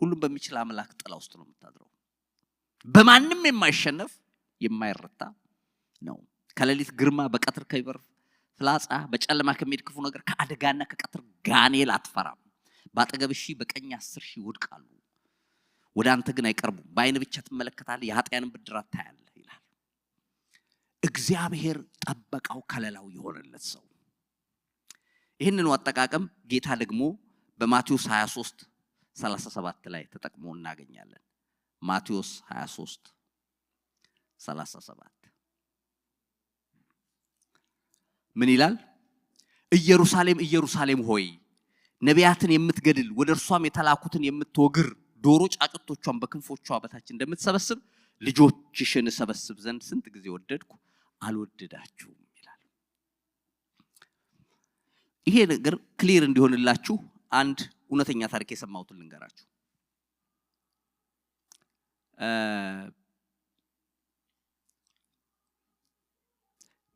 ሁሉም በሚችል አምላክ ጥላ ውስጥ ነው የምታድረው በማንም የማይሸነፍ የማይረታ ነው ከሌሊት ግርማ በቀትር ከሚበር ፍላጻ በጨለማ ከሚሄድ ክፉ ነገር ከአደጋና ከቀትር ጋኔል አትፈራም ባጠገብሽ በቀኝ 10 ሺህ ይወድቃሉ ወደ አንተ ግን አይቀርቡም በአይን ብቻ ትመለከታለህ የኃጢያንን ብድራት ታያለህ ይላል እግዚአብሔር ጠበቃው ከለላው የሆነለት ሰው ይህንን አጠቃቀም ጌታ ደግሞ በማቴዎስ 23:37 ላይ ተጠቅሞ እናገኛለን ማቴዎስ 23:37 ምን ይላል ኢየሩሳሌም ኢየሩሳሌም ሆይ ነቢያትን የምትገድል ወደ እርሷም የተላኩትን የምትወግር ዶሮ ጫጩቶቿን በክንፎቿ በታች እንደምትሰበስብ ልጆችሽን ሰበስብ ዘንድ ስንት ጊዜ ወደድኩ አልወደዳችሁም ይላል ይሄ ነገር ክሊር እንዲሆንላችሁ አንድ እውነተኛ ታሪክ የሰማሁትን ልንገራችሁ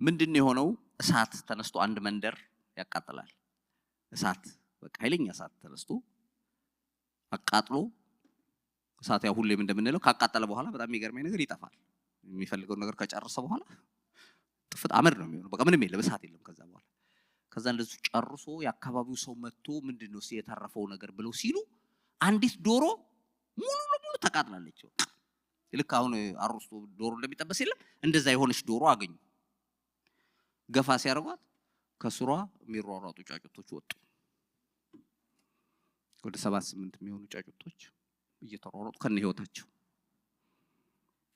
ምንድነው የሆነው እሳት ተነስቶ አንድ መንደር ያቃጥላል እሳት በቃ ኃይለኛ እሳት ተነስቶ አቃጥሎ እሳት ያው ሁሌም እንደምንለው ካቃጠለ በኋላ በጣም የሚገርመኝ ነገር ይጠፋል የሚፈልገው ነገር ከጨረሰ በኋላ ጥፍጥ አመድ ነው የሚሆነው በቃ ምንም የለም እሳት የለም ከዛ እንደሱ ጨርሶ ያካባቢው ሰው መጥቶ ምንድነው የተረፈው ነገር ብለው ሲሉ አንዲት ዶሮ ሙሉ ለሙሉ ተቃጥላለች ልክ አሁን አሮስቶ ዶሮ እንደሚጠበስ የለም እንደዛ የሆነች ዶሮ አገኙ ገፋ ሲያርጓት ከስሯ የሚሯሯጡ ጫጩቶች ወጡ ወደ 7-8 የሚሆኑ ጫጩቶች እየተሯሯጡ ከነ ህይወታቸው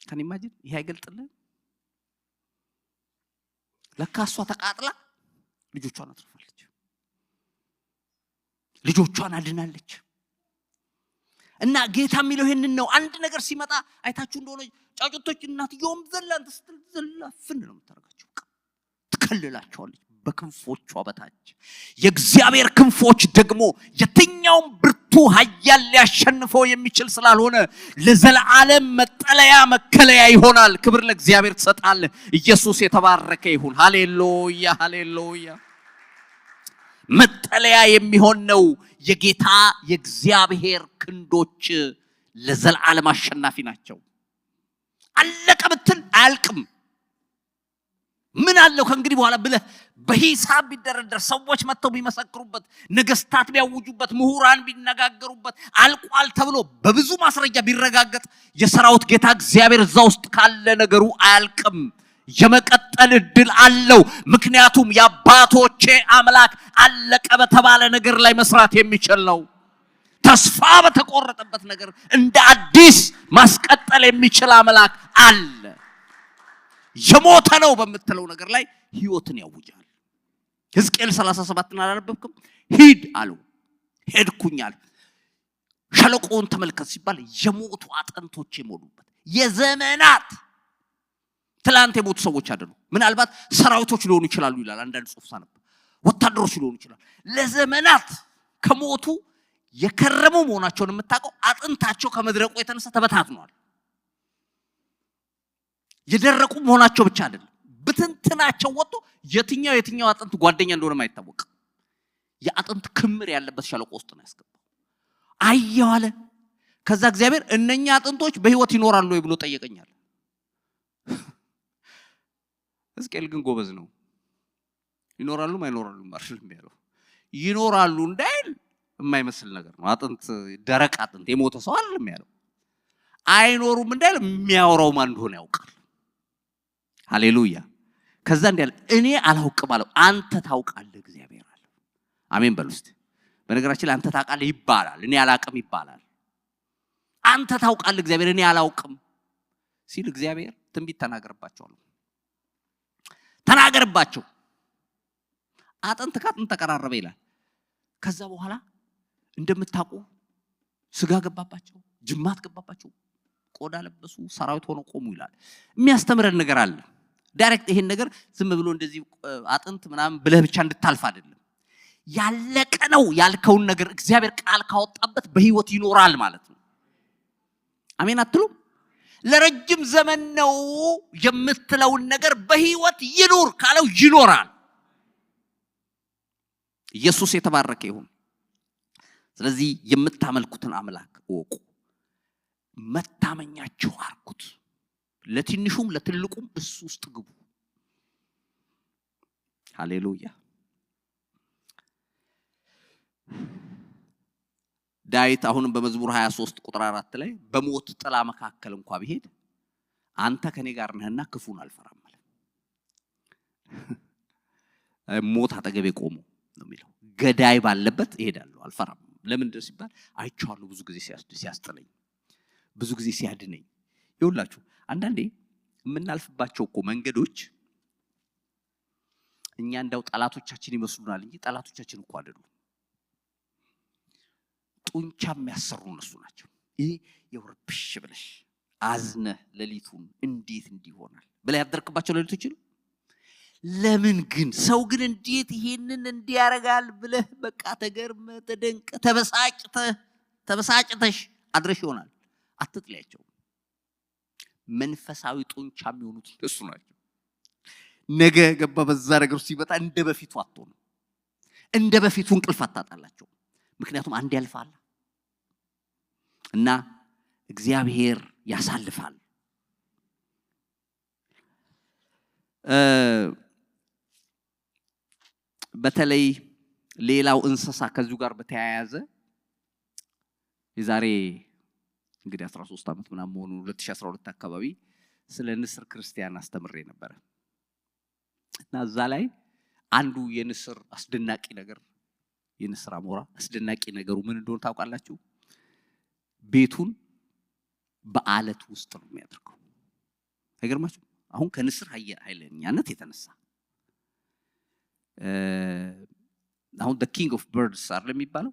ከኔ ማጅን ይሄ አይገልጥልህ ለካሷ ተቃጥላ ልጆቿን አትርፋለች ልጆቿን አድናለች እና ጌታ የሚለው ይሄንን ነው አንድ ነገር ሲመጣ አይታችሁ እንደሆነ ጫጩቶች እናትየውም ዘላን ዘላፍን ነው የምታረጋቸው ትከልላቸዋለች በክንፎቿ በታች የእግዚአብሔር ክንፎች ደግሞ የትኛውም ብርቱ ኃያል ሊያሸንፈው የሚችል ስላልሆነ ለዘላለም መጠለያ መከለያ ይሆናል ክብር ለእግዚአብሔር ተሰጣለ ኢየሱስ የተባረከ ይሁን ሃሌሉያ ሃሌሉያ መጠለያ የሚሆን ነው የጌታ የእግዚአብሔር ክንዶች ለዘላለም አሸናፊ ናቸው አለቀ ብትል አያልቅም ምን አለው ከእንግዲህ በኋላ ብለ በሂሳብ ቢደረደር ሰዎች መተው ቢመሰክሩበት ነገስታት ቢያውጁበት ምሁራን ቢነጋገሩበት አልቋል ተብሎ በብዙ ማስረጃ ቢረጋገጥ የሰራዊት ጌታ እግዚአብሔር እዛ ውስጥ ካለ ነገሩ አያልቅም የመቀጠል እድል አለው ምክንያቱም የአባቶቼ አምላክ አለቀ በተባለ ነገር ላይ መስራት የሚችል ነው ተስፋ በተቆረጠበት ነገር እንደ አዲስ ማስቀጠል የሚችል አምላክ አለ የሞተ ነው በመተለው ነገር ላይ ህይወትን ያውጃል ሕዝቅኤል 37 አላነበብኩም ሂድ አለው ሄድኩኛል ሸለቆውን ተመልከት ሲባል የሞቱ አጥንቶች የሞሉበት የዘመናት ትላንት የሞቱ ሰዎች አይደሉ ምናልባት ሰራዊቶች ሊሆኑ ይችላሉ ይላል አንዳንድ ጽሑፍ ሳነብ ወታደሮች ሊሆኑ ይችላሉ ለዘመናት ከሞቱ የከረሙ መሆናቸውን የምታውቀው አጥንታቸው ከመድረቁ የተነሳ ተበታትኗል የደረቁ መሆናቸው ብቻ አይደለም በትንትናቸው ወጥቶ የትኛው አጥንት ጓደኛ እንደሆነ ማይታወቅ የአጥንት ክምር ያለበት ሸለቆ ውስጥ ነው ያስገባው አያዋለ ከዛ እግዚአብሔር እነኛ አጥንቶች በህይወት ይኖራሉ ወይ ብሎ ጠየቀኛል ሕዝቅኤል ግን ጎበዝ ነው ይኖራሉ ማይኖራሉ ማርሽልም ያለው ይኖራሉ እንዳይል የማይመስል ነገር ነው አጥንት ደረቅ አጥንት የሞተ ሰው አይደለም ያለው አይኖሩም እንዳይል የሚያወራው ማን እንደሆነ ያውቃል ሃሌሉያ ከዛ እንዲያል እኔ አላውቅም አለው አንተ ታውቃለህ እግዚአብሔር አለ አሜን በሉስት በነገራችን ላይ አንተ ታውቃለህ ይባላል እኔ አላውቅም ይባላል አንተ ታውቃለህ እግዚአብሔር እኔ አላውቅም ሲል እግዚአብሔር ትንቢት ተናገርባቸው አጥንት ከአጥንት ተቀራረበ ይላል ከዛ በኋላ እንደምታውቁ ስጋ ገባባቸው ጅማት ገባባቸው ቆዳ ለበሱ ሰራዊት ሆነው ቆሙ ይላል የሚያስተምረን ነገር አለ ዳይሬክት ይሄን ነገር ዝም ብሎ እንደዚህ አጥንት ምናምን ብለህ ብቻ እንድታልፍ አይደለም ያለቀ ነው ያልከውን ነገር እግዚአብሔር ቃል ካወጣበት በህይወት ይኖራል ማለት ነው አሜን አትሉም ለረጅም ዘመን ነው የምትለውን ነገር በህይወት ይኖር ካለው ይኖራል ኢየሱስ የተባረከ ይሁን ስለዚህ የምታመልኩትን አምላክ ወቁ መታመኛችሁ አርኩት ለትንሹም ለትልቁም እሱ ውስጥ ግቡ ሃሌሉያ ዳዊት አሁንም በመዝሙር 23 ቁጥር 4 ላይ በሞት ጥላ መካከል እንኳን ቢሄድ አንተ ከኔ ጋር ነህና ክፉን አልፈራም ማለት ሞት አጠገቤ ቆሞ ነው የሚለው ገዳይ ባለበት እሄዳለሁ አልፈራም ለምን እንደዚህ ሲባል አይቻለሁ ብዙ ጊዜ ሲያስጥለኝ ብዙ ጊዜ ሲያድነኝ ይውላችሁ አንዳንዴ የምናልፍባቸው እኮ መንገዶች እኛ እንደው ጠላቶቻችን ይመስሉናል እንጂ ጠላቶቻችን እኮ አይደሉም ጡንቻ የሚያሰሩ እነሱ ናቸው ይሄ የወርብሽ ብለሽ አዝነ ለሊቱን እንዴት እንዲሆናል ብለ ያደርክባቸው ለሊቶች ለምን ግን ሰው ግን እንዴት ይሄንን እንዲያረጋል ብለ በቃ ተገርመ ተደንቀ ተበሳጭተሽ አድረሽ ይሆናል አትጥላቸው መንፈሳዊ ጡንቻ የሚሆኑት እሱ ናቸው ነገ ገባ በዛ ነገር ሲመጣ እንደበፊቱ አትሆኑ እንደበፊቱ እንቅልፍ አታጣላቸው ምክንያቱም አንድ ያልፋል እና እግዚአብሔር ያሳልፋል በተለይ ሌላው እንስሳ ከዚሁ ጋር በተያያዘ የዛሬ እንግዲህ 13 አመት ምናምን መሆኑ 2012 አካባቢ ስለ ንስር ክርስቲያን አስተምሬ ነበር እና እዛ ላይ አንዱ የንስር አስደናቂ ነገር የንስር አሞራ አስደናቂ ነገሩ ምን እንደሆነ ታውቃላችሁ ቤቱን በአለት ውስጥ ነው የሚያደርገው። አይገርማችሁ? አሁን ከንስር ኃይለኛነት የተነሳ አሁን the king of birds አይደል የሚባለው?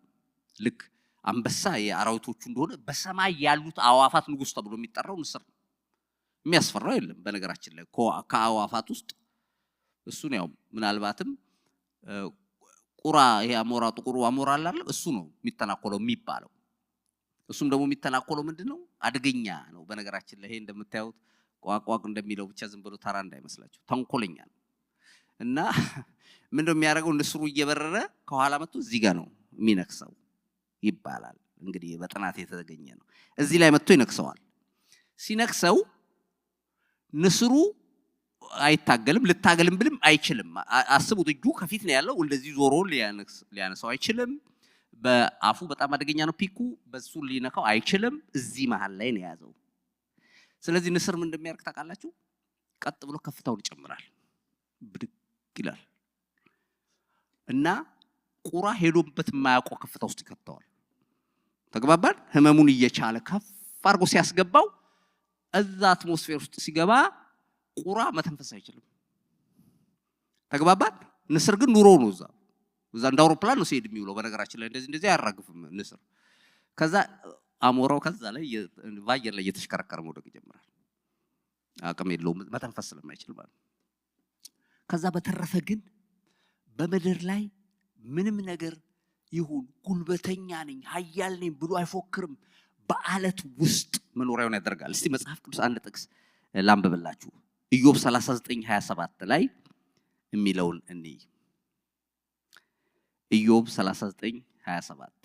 ልክ አንበሳ የአራዊቶቹ እንደሆነ በሰማይ ያሉት አዋፋት ንጉስ ተብሎ የሚጠራው ንስር ነው። የሚያስፈራው የለም በነገራችን ላይ ከአዋፋት ውስጥ እሱ ነው። ያው ምናልባትም ቁራ ይሄ አሞራ ጥቁሩ አሞራ አይደል? እሱ ነው የሚተናኮለው የሚባለው። እሱም ደግሞ የሚተናኮለው ምንድነው? አደገኛ ነው በነገራችን ላይ። ይሄ እንደምታዩት ቋቋቅ እንደሚለው ብቻ ዝም ብሎ ተራ እንዳይመስላችሁ፣ ተንኮለኛ ነው። እና ምንድነው የሚያደርገው? ንስሩ እየበረረ ከኋላ መጥቶ እዚህ ጋር ነው የሚነክሰው ይባላል። እንግዲህ በጥናት የተገኘ ነው። እዚህ ላይ መጥቶ ይነክሰዋል። ሲነክሰው ንስሩ አይታገልም፣ ልታገልም ብልም አይችልም። አስቡት፣ እጁ ከፊት ነው ያለው፣ እንደዚህ ዞሮ ሊያነሳው አይችልም። በአፉ በጣም አደገኛ ነው ፒኩ፣ በሱ ሊነካው አይችልም። እዚህ መሃል ላይ ነው ያዘው። ስለዚህ ንስር ምን እንደሚያርክ ታውቃላችሁ? ቀጥ ብሎ ከፍታውን ይጨምራል፣ ብድግ ይላል እና ቁራ ሄዶበት የማያውቀው ከፍታ ውስጥ ይከተዋል። ተግባባን? ህመሙን እየቻለ ከፍ አድርጎ ሲያስገባው እዛ አትሞስፌር ውስጥ ሲገባ ቁራ መተንፈስ አይችልም። ተግባባን? ንስር ግን ኑሮ ነው እዛ እንደ አውሮፕላን ነው ሲሄድ የሚውለው። በነገራችን ላይ እንደዚህ አያራግፍም ንስር። ከዛ አሞራው ከዛ ላይ በአየር ላይ እየተሽከረከረ መውደቅ ይጀምራል። አቅም የለውም መተንፈስ ስለማይችል ማለት። ከዛ በተረፈ ግን በምድር ላይ ምንም ነገር ይሁን ጉልበተኛ ነኝ ኃያል ነኝ ብሎ አይፎክርም። በአለት ውስጥ መኖሪያውን ያደርጋል። እስቲ መጽሐፍ ቅዱስ አንድ ጥቅስ ላንብብላችሁ። ኢዮብ 39:27 ላይ የሚለውን እንይ። ኢዮብ 39:27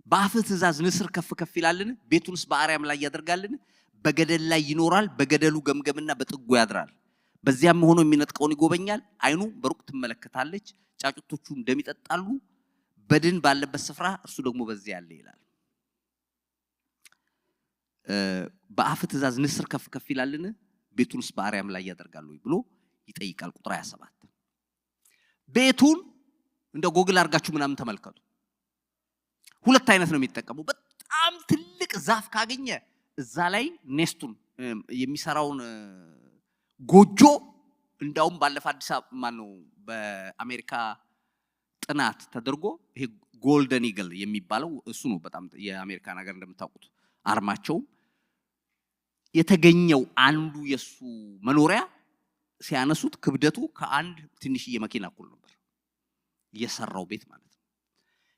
በአፍህ ትእዛዝ ንስር ከፍ ከፍ ይላልን? ቤቱንስ በአርያም ላይ ያደርጋልን? በገደል ላይ ይኖራል፣ በገደሉ ገምገምና በጥጉ ያድራል። በዚያም ሆኖ የሚነጥቀውን ይጎበኛል። አይኑ በሩቅ ትመለከታለች፣ ጫጩቶቹ ደም ይጠጣሉ። በድን ባለበት ስፍራ እርሱ ደግሞ በዚያ ያለ ይላል። በአፍህ ትእዛዝ ንስር ከፍ ከፍ ይላልን? ቤቱንስ በአርያም ላይ ያደርጋል ብሎ ይጠይቃል። ቁጥር 27 ቤቱን እንደ ጎግል አድርጋችሁ ምናምን ተመልከቱ። ሁለት አይነት ነው የሚጠቀመው። በጣም ትልቅ ዛፍ ካገኘ እዛ ላይ ኔስቱን የሚሰራውን ጎጆ እንዳውም ባለፈ አዲስ አበባ ማነው በአሜሪካ ጥናት ተደርጎ ይሄ ጎልደን ኢግል የሚባለው እሱ ነው። በጣም የአሜሪካ ነገር እንደምታውቁት አርማቸው የተገኘው አንዱ የሱ መኖሪያ ሲያነሱት ክብደቱ ከአንድ ትንሽዬ መኪና እኩል ነበር የሰራው ቤት ማለት ነው።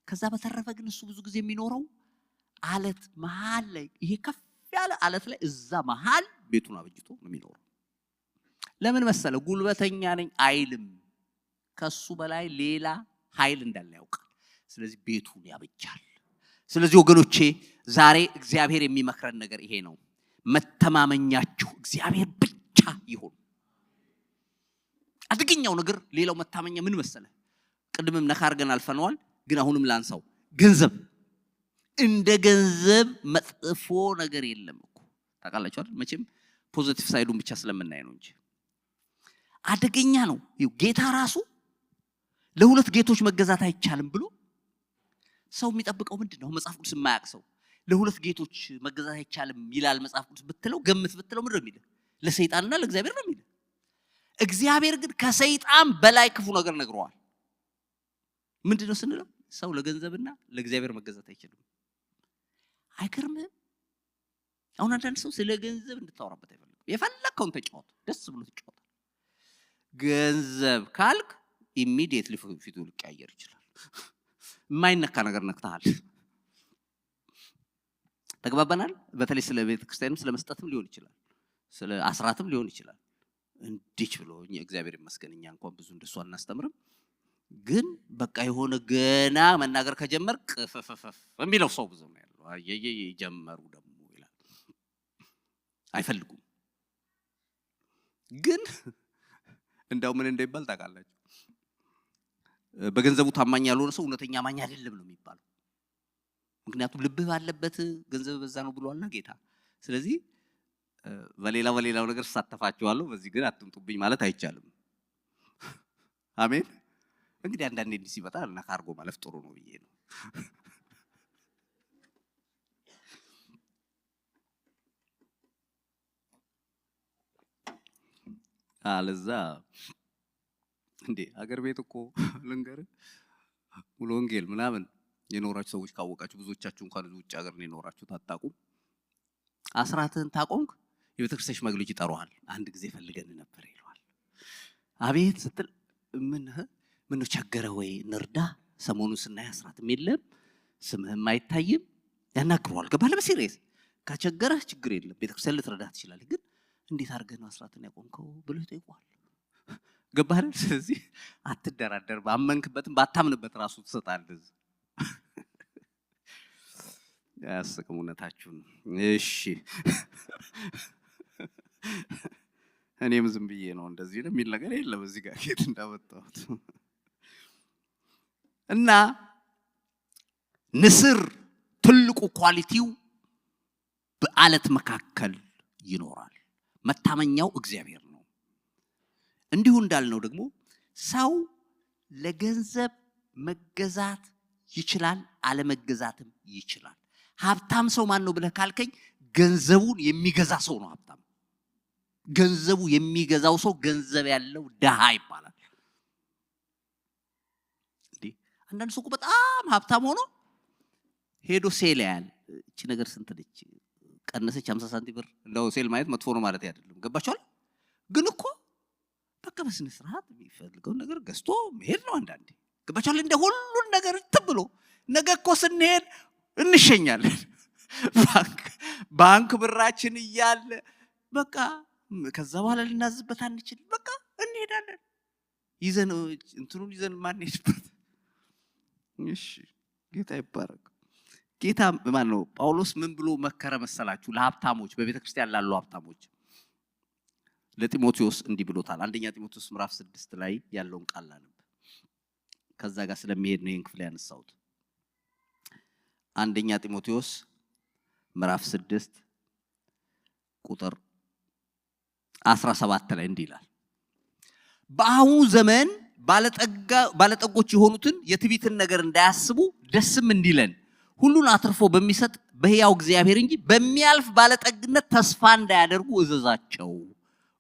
ከዛ በተረፈ ግን እሱ ብዙ ጊዜ የሚኖረው አለት መሃል ላይ ይሄ ከፍ ያለ አለት ላይ እዛ መሃል ቤቱን አበጅቶ ነው የሚኖረው። ለምን መሰለ? ጉልበተኛ ነኝ አይልም። ከሱ በላይ ሌላ ኃይል እንዳለ ያውቃል። ስለዚህ ቤቱን ያበጃል። ስለዚህ ወገኖቼ ዛሬ እግዚአብሔር የሚመክረን ነገር ይሄ ነው። መተማመኛችሁ እግዚአብሔር ብቻ ይሁን። አደገኛው ነገር ሌላው መታመኛ ምን መሰለ? ቅድምም ነካ አድርገን አልፈነዋል፣ ግን አሁንም ላንሳው። ገንዘብ። እንደ ገንዘብ መጥፎ ነገር የለም እኮ ታውቃላችሁ አይደል? መቼም ፖዚቲቭ ሳይዱን ብቻ ስለምናይ ነው እንጂ አደገኛ ነው። ጌታ ራሱ ለሁለት ጌቶች መገዛት አይቻልም ብሎ ሰው የሚጠብቀው ምንድነው? መጽሐፍ ቅዱስ የማያውቅ ሰው ለሁለት ጌቶች መገዛት አይቻልም ይላል መጽሐፍ ቅዱስ ብትለው፣ ገምት ብትለው ምንድነው የሚለው? ለሰይጣንና ለእግዚአብሔር ነው የሚለው። እግዚአብሔር ግን ከሰይጣን በላይ ክፉ ነገር ነግሯል። ምንድነው ስንለው ሰው ለገንዘብና ለእግዚአብሔር መገዛት አይችልም። አይገርምም? አሁን አንዳንድ ሰው ስለ ገንዘብ እንድታወራበት አይፈልግም። የፈለከውን ተጫወት፣ ደስ ብሎ ተጫወት። ገንዘብ ካልክ ኢሚዲየትሊ ፊቱ ሊቀያየር ይችላል። የማይነካ ነገር ነክተሃል። ተግባባናል? በተለይ ስለ ቤተ ክርስቲያንም ስለ መስጠትም ሊሆን ይችላል፣ ስለ አስራትም ሊሆን ይችላል። እንዲች ብሎ እግዚአብሔር ይመስገን እኛ እንኳን ብዙ እንደሱ አናስተምርም። ግን በቃ የሆነ ገና መናገር ከጀመርክ ፈፈፈፍ የሚለው ሰው ብዙ ነው ያለው። አየየ ጀመሩ ደግሞ ይላል። አይፈልጉም። ግን እንዳው ምን እንደሚባል ታውቃላችሁ? በገንዘቡ ታማኝ ያልሆነ ሰው እውነተኛ አማኝ አይደለም ነው የሚባለው። ምክንያቱም ልብህ ባለበት ገንዘብ በዛ ነው ብሏልና ጌታ። ስለዚህ በሌላው ነገር ተሳተፋችኋለሁ፣ በዚህ ግን አትምጡብኝ ማለት አይቻልም። አሜን። እንግዲህ አንዳንዴ እንዲህ ሲመጣ እና ካርጎ ማለፍ ጥሩ ነው ብዬ ነው። አለዛ እንዴ አገር ቤት እኮ ልንገር ሙሉ ወንጌል ምናምን የኖራችሁ ሰዎች ካወቃችሁ ብዙዎቻችሁ እንኳን ውጭ ሀገር ነው የኖራችሁ ታጣቁ አስራትን ታቆምክ የቤተክርስቲያን ሽማግሌዎች ይጠሩሃል አንድ ጊዜ ፈልገን ነበር ይሏል አቤት ስትል ምን ቸገረ ወይ ንርዳ ሰሞኑን ስናይ አስራትም የለም ስምህም አይታይም ያናግሯል ገባለ በሲሪየስ ካቸገረህ ችግር የለም ቤተክርስቲያን ልትረዳህ ትችላለህ ግን እንዴት አድርገህ ነው አስራትን ያቆምከው ብሎ ይጠይቋል ገባህ ስለዚህ አትደራደር ባመንክበትም ባታምንበት ራሱ ትሰጣለህ ያስቀሙነታችሁን እሺ እኔም ዝም ብዬ ነው እንደዚህ ነው የሚል ነገር የለም እዚህ ጋር ጌት እንዳወጣሁት እና ንስር ትልቁ ኳሊቲው በአለት መካከል ይኖራል መታመኛው እግዚአብሔር ነው እንዲሁ እንዳልነው ደግሞ ሰው ለገንዘብ መገዛት ይችላል አለመገዛትም ይችላል ሀብታም ሰው ማን ነው ብለህ ካልከኝ ገንዘቡን የሚገዛ ሰው ነው ሀብታም ገንዘቡ የሚገዛው ሰው ገንዘብ ያለው ደሃ ይባላል እንዴ አንዳንድ ሰው በጣም ሀብታም ሆኖ ሄዶ ሴል ያያል እቺ ነገር ስንት ነች ቀነሰች 50 ሳንቲም ብር እንደው ሴል ማየት መጥፎ ነው ማለት አይደለም ገባችኋል ግን እኮ በቃ በስነ ስርዓት የሚፈልገው ነገር ገዝቶ መሄድ ነው አንዳንዴ ገባችኋል እንደ ሁሉን ነገር ተብሎ ነገ እኮ ስንሄድ እንሸኛለን ባንክ ብራችን ይያል በቃ ከዛ በኋላ ልናዝበት አንችል በቃ እንሄዳለን ይዘን እንትኑን ይዘን ማን ይስበት እሺ ጌታ ይባረክ ጌታ ማን ነው ጳውሎስ ምን ብሎ መከረ መሰላችሁ ለሀብታሞች በቤተክርስቲያን ላሉ ሀብታሞች ለጢሞቴዎስ እንዲህ ብሎታል አንደኛ ጢሞቴዎስ ምዕራፍ 6 ላይ ያለውን ቃል አነብ ከዛ ጋር ስለሚሄድ ነው እንክፍል ያነሳውት አንደኛ ጢሞቴዎስ ምዕራፍ 6 ቁጥር 17 ላይ እንዲህ ይላል በአሁኑ ዘመን ባለጠጎች የሆኑትን የትዕቢትን ነገር እንዳያስቡ ደስም እንዲለን ሁሉን አትርፎ በሚሰጥ በሕያው እግዚአብሔር እንጂ በሚያልፍ ባለጠግነት ተስፋ እንዳያደርጉ እዘዛቸው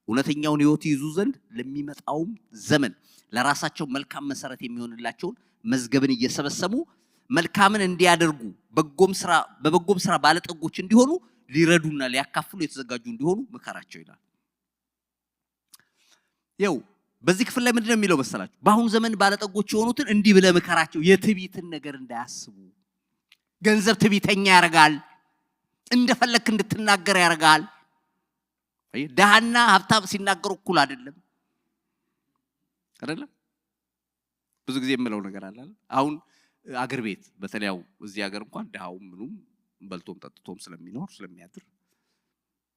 እውነተኛውን ሕይወት ይዙ ዘንድ ለሚመጣው ዘመን ለራሳቸው መልካም መሰረት የሚሆንላቸውን መዝገብን እየሰበሰቡ መልካምን እንዲያደርጉ በበጎም ስራ ባለጠጎች እንዲሆኑ ሊረዱና ሊያካፍሉ የተዘጋጁ እንዲሆኑ መከራቸው ይላል ያው በዚህ ክፍል ላይ ምንድነው የሚለው መሰላችሁ በአሁን ዘመን ባለጠጎች የሆኑትን እንዲህ ብለ መከራቸው የትዕቢትን ነገር እንዳያስቡ ገንዘብ ትዕቢተኛ ያረጋል እንደፈለክ እንድትናገር ያረጋል ደሃና ሀብታም ሲናገሩ እኩል አይደለም ብዙ ጊዜ የምለው ነገር አለ አሁን አገር ቤት በተለያው እዚህ ሀገር እንኳን ደሃው ምኑም በልቶም ጠጥቶም ስለሚኖር ስለሚያድር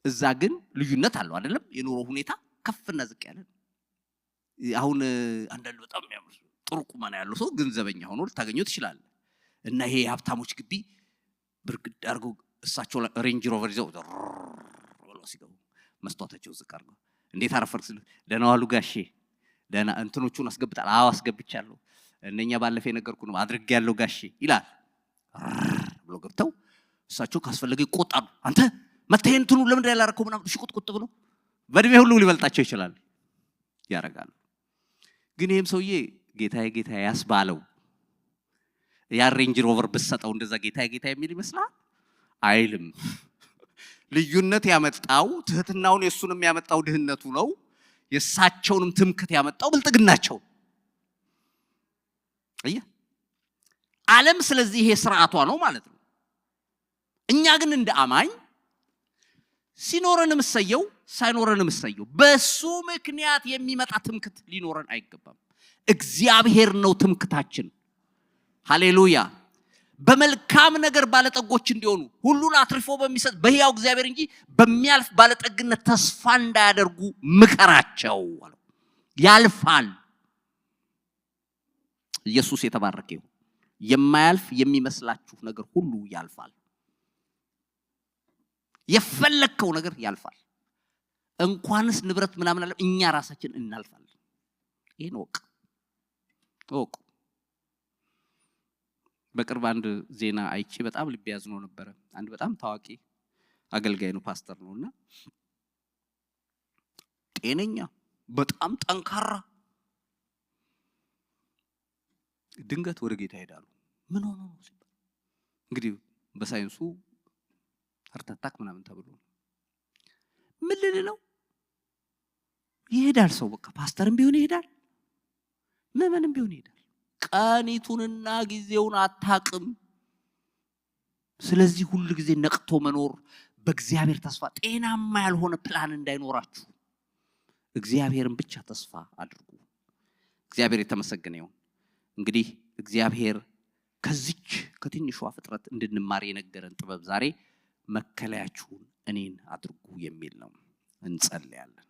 እዛ ግን ልዩነት አለው አይደለም የኑሮ ሁኔታ ከፍና ዝቅ ያለ አሁን አንዳንድ በጣም የሚያምር ጥሩ ቁመና ያለው ሰው ገንዘበኛ ሆኖ ልታገኘው ትችላለህ እና ይሄ ሀብታሞች ግቢ ብርግድ አርጎ እሳቸው ሬንጅ ሮቨር ይዘው ወሎ ሲገቡ መስታወታቸው ዝቅ አርገው እንዴት አረፈርክ ስለ ደህና ዋሉ ጋሼ ደህና እንትኖቹን አስገብታል አዎ አስገብቻለሁ እነኛ ባለፈ ነገርኩ ነው አድርግ ያለው ጋሼ ይላል ብሎ ገብተው እሳቸው ካስፈለገ ይቆጣሉ አንተ መተህ እንትኑ ለምን ያላረከው ምናምን ሽቁጥቁጥ ብሎ በእድሜ ሁሉ ሊበልጣቸው ይችላል ያረጋሉ ግን ይሄም ሰውዬ ጌታዬ ያስባለው ያ ሬንጅ ሮቨር በሰጠው እንደዛ ጌታዬ የሚል ይመስላል አይልም ልዩነት ያመጣው ትህትናውን የሱንም ያመጣው ድህነቱ ነው የሳቸውንም ትምክት ያመጣው ብልጥግናቸው አየ ዓለም ስለዚህ ይሄ ስርዓቷ ነው ማለት ነው እኛ ግን እንደ አማኝ ሲኖረንም ሰየው ሳይኖረንም ሰየው በሱ ምክንያት የሚመጣ ትምክት ሊኖረን አይገባም እግዚአብሔር ነው ትምክታችን ሃሌሉያ በመልካም ነገር ባለጠጎች እንዲሆኑ ሁሉን አትርፎ በሚሰጥ በሕያው እግዚአብሔር እንጂ በሚያልፍ ባለጠግነት ተስፋ እንዳያደርጉ ምከራቸው ያልፋል ኢየሱስ የተባረከ ይሁን የማያልፍ የሚመስላችሁ ነገር ሁሉ ያልፋል የፈለከው ነገር ያልፋል እንኳንስ ንብረት ምናምን አለ እኛ ራሳችን እናልፋለን ይሄን ወቅ በቅርብ አንድ ዜና አይቼ በጣም ልብ ያዝኖ ነበር አንድ በጣም ታዋቂ አገልጋይ ነው ፓስተር ነውና ጤነኛ በጣም ጠንካራ ድንገት ወደ ጌታ ሄዳሉ። ምን ሆኖ ነው ሲባል እንግዲህ በሳይንሱ ሃርት አታክ ምናምን ተብሎ ምን ልል ነው ይሄዳል ሰው በቃ ፓስተርም ቢሆን ይሄዳል ምንም ቢሆን ይሄዳል። ቀኒቱንና ጊዜውን አታቅም። ስለዚህ ሁሉ ጊዜ ነቅቶ መኖር በእግዚአብሔር ተስፋ ጤናማ ያልሆነ ፕላን እንዳይኖራችሁ እግዚአብሔርን ብቻ ተስፋ አድርጉ። እግዚአብሔር የተመሰገነ ይሁን። እንግዲህ እግዚአብሔር ከዚች ከትንሿ ፍጥረት እንድንማር የነገረን ጥበብ ዛሬ መከለያችሁን እኔን አድርጉ የሚል ነው። እንጸልያለን።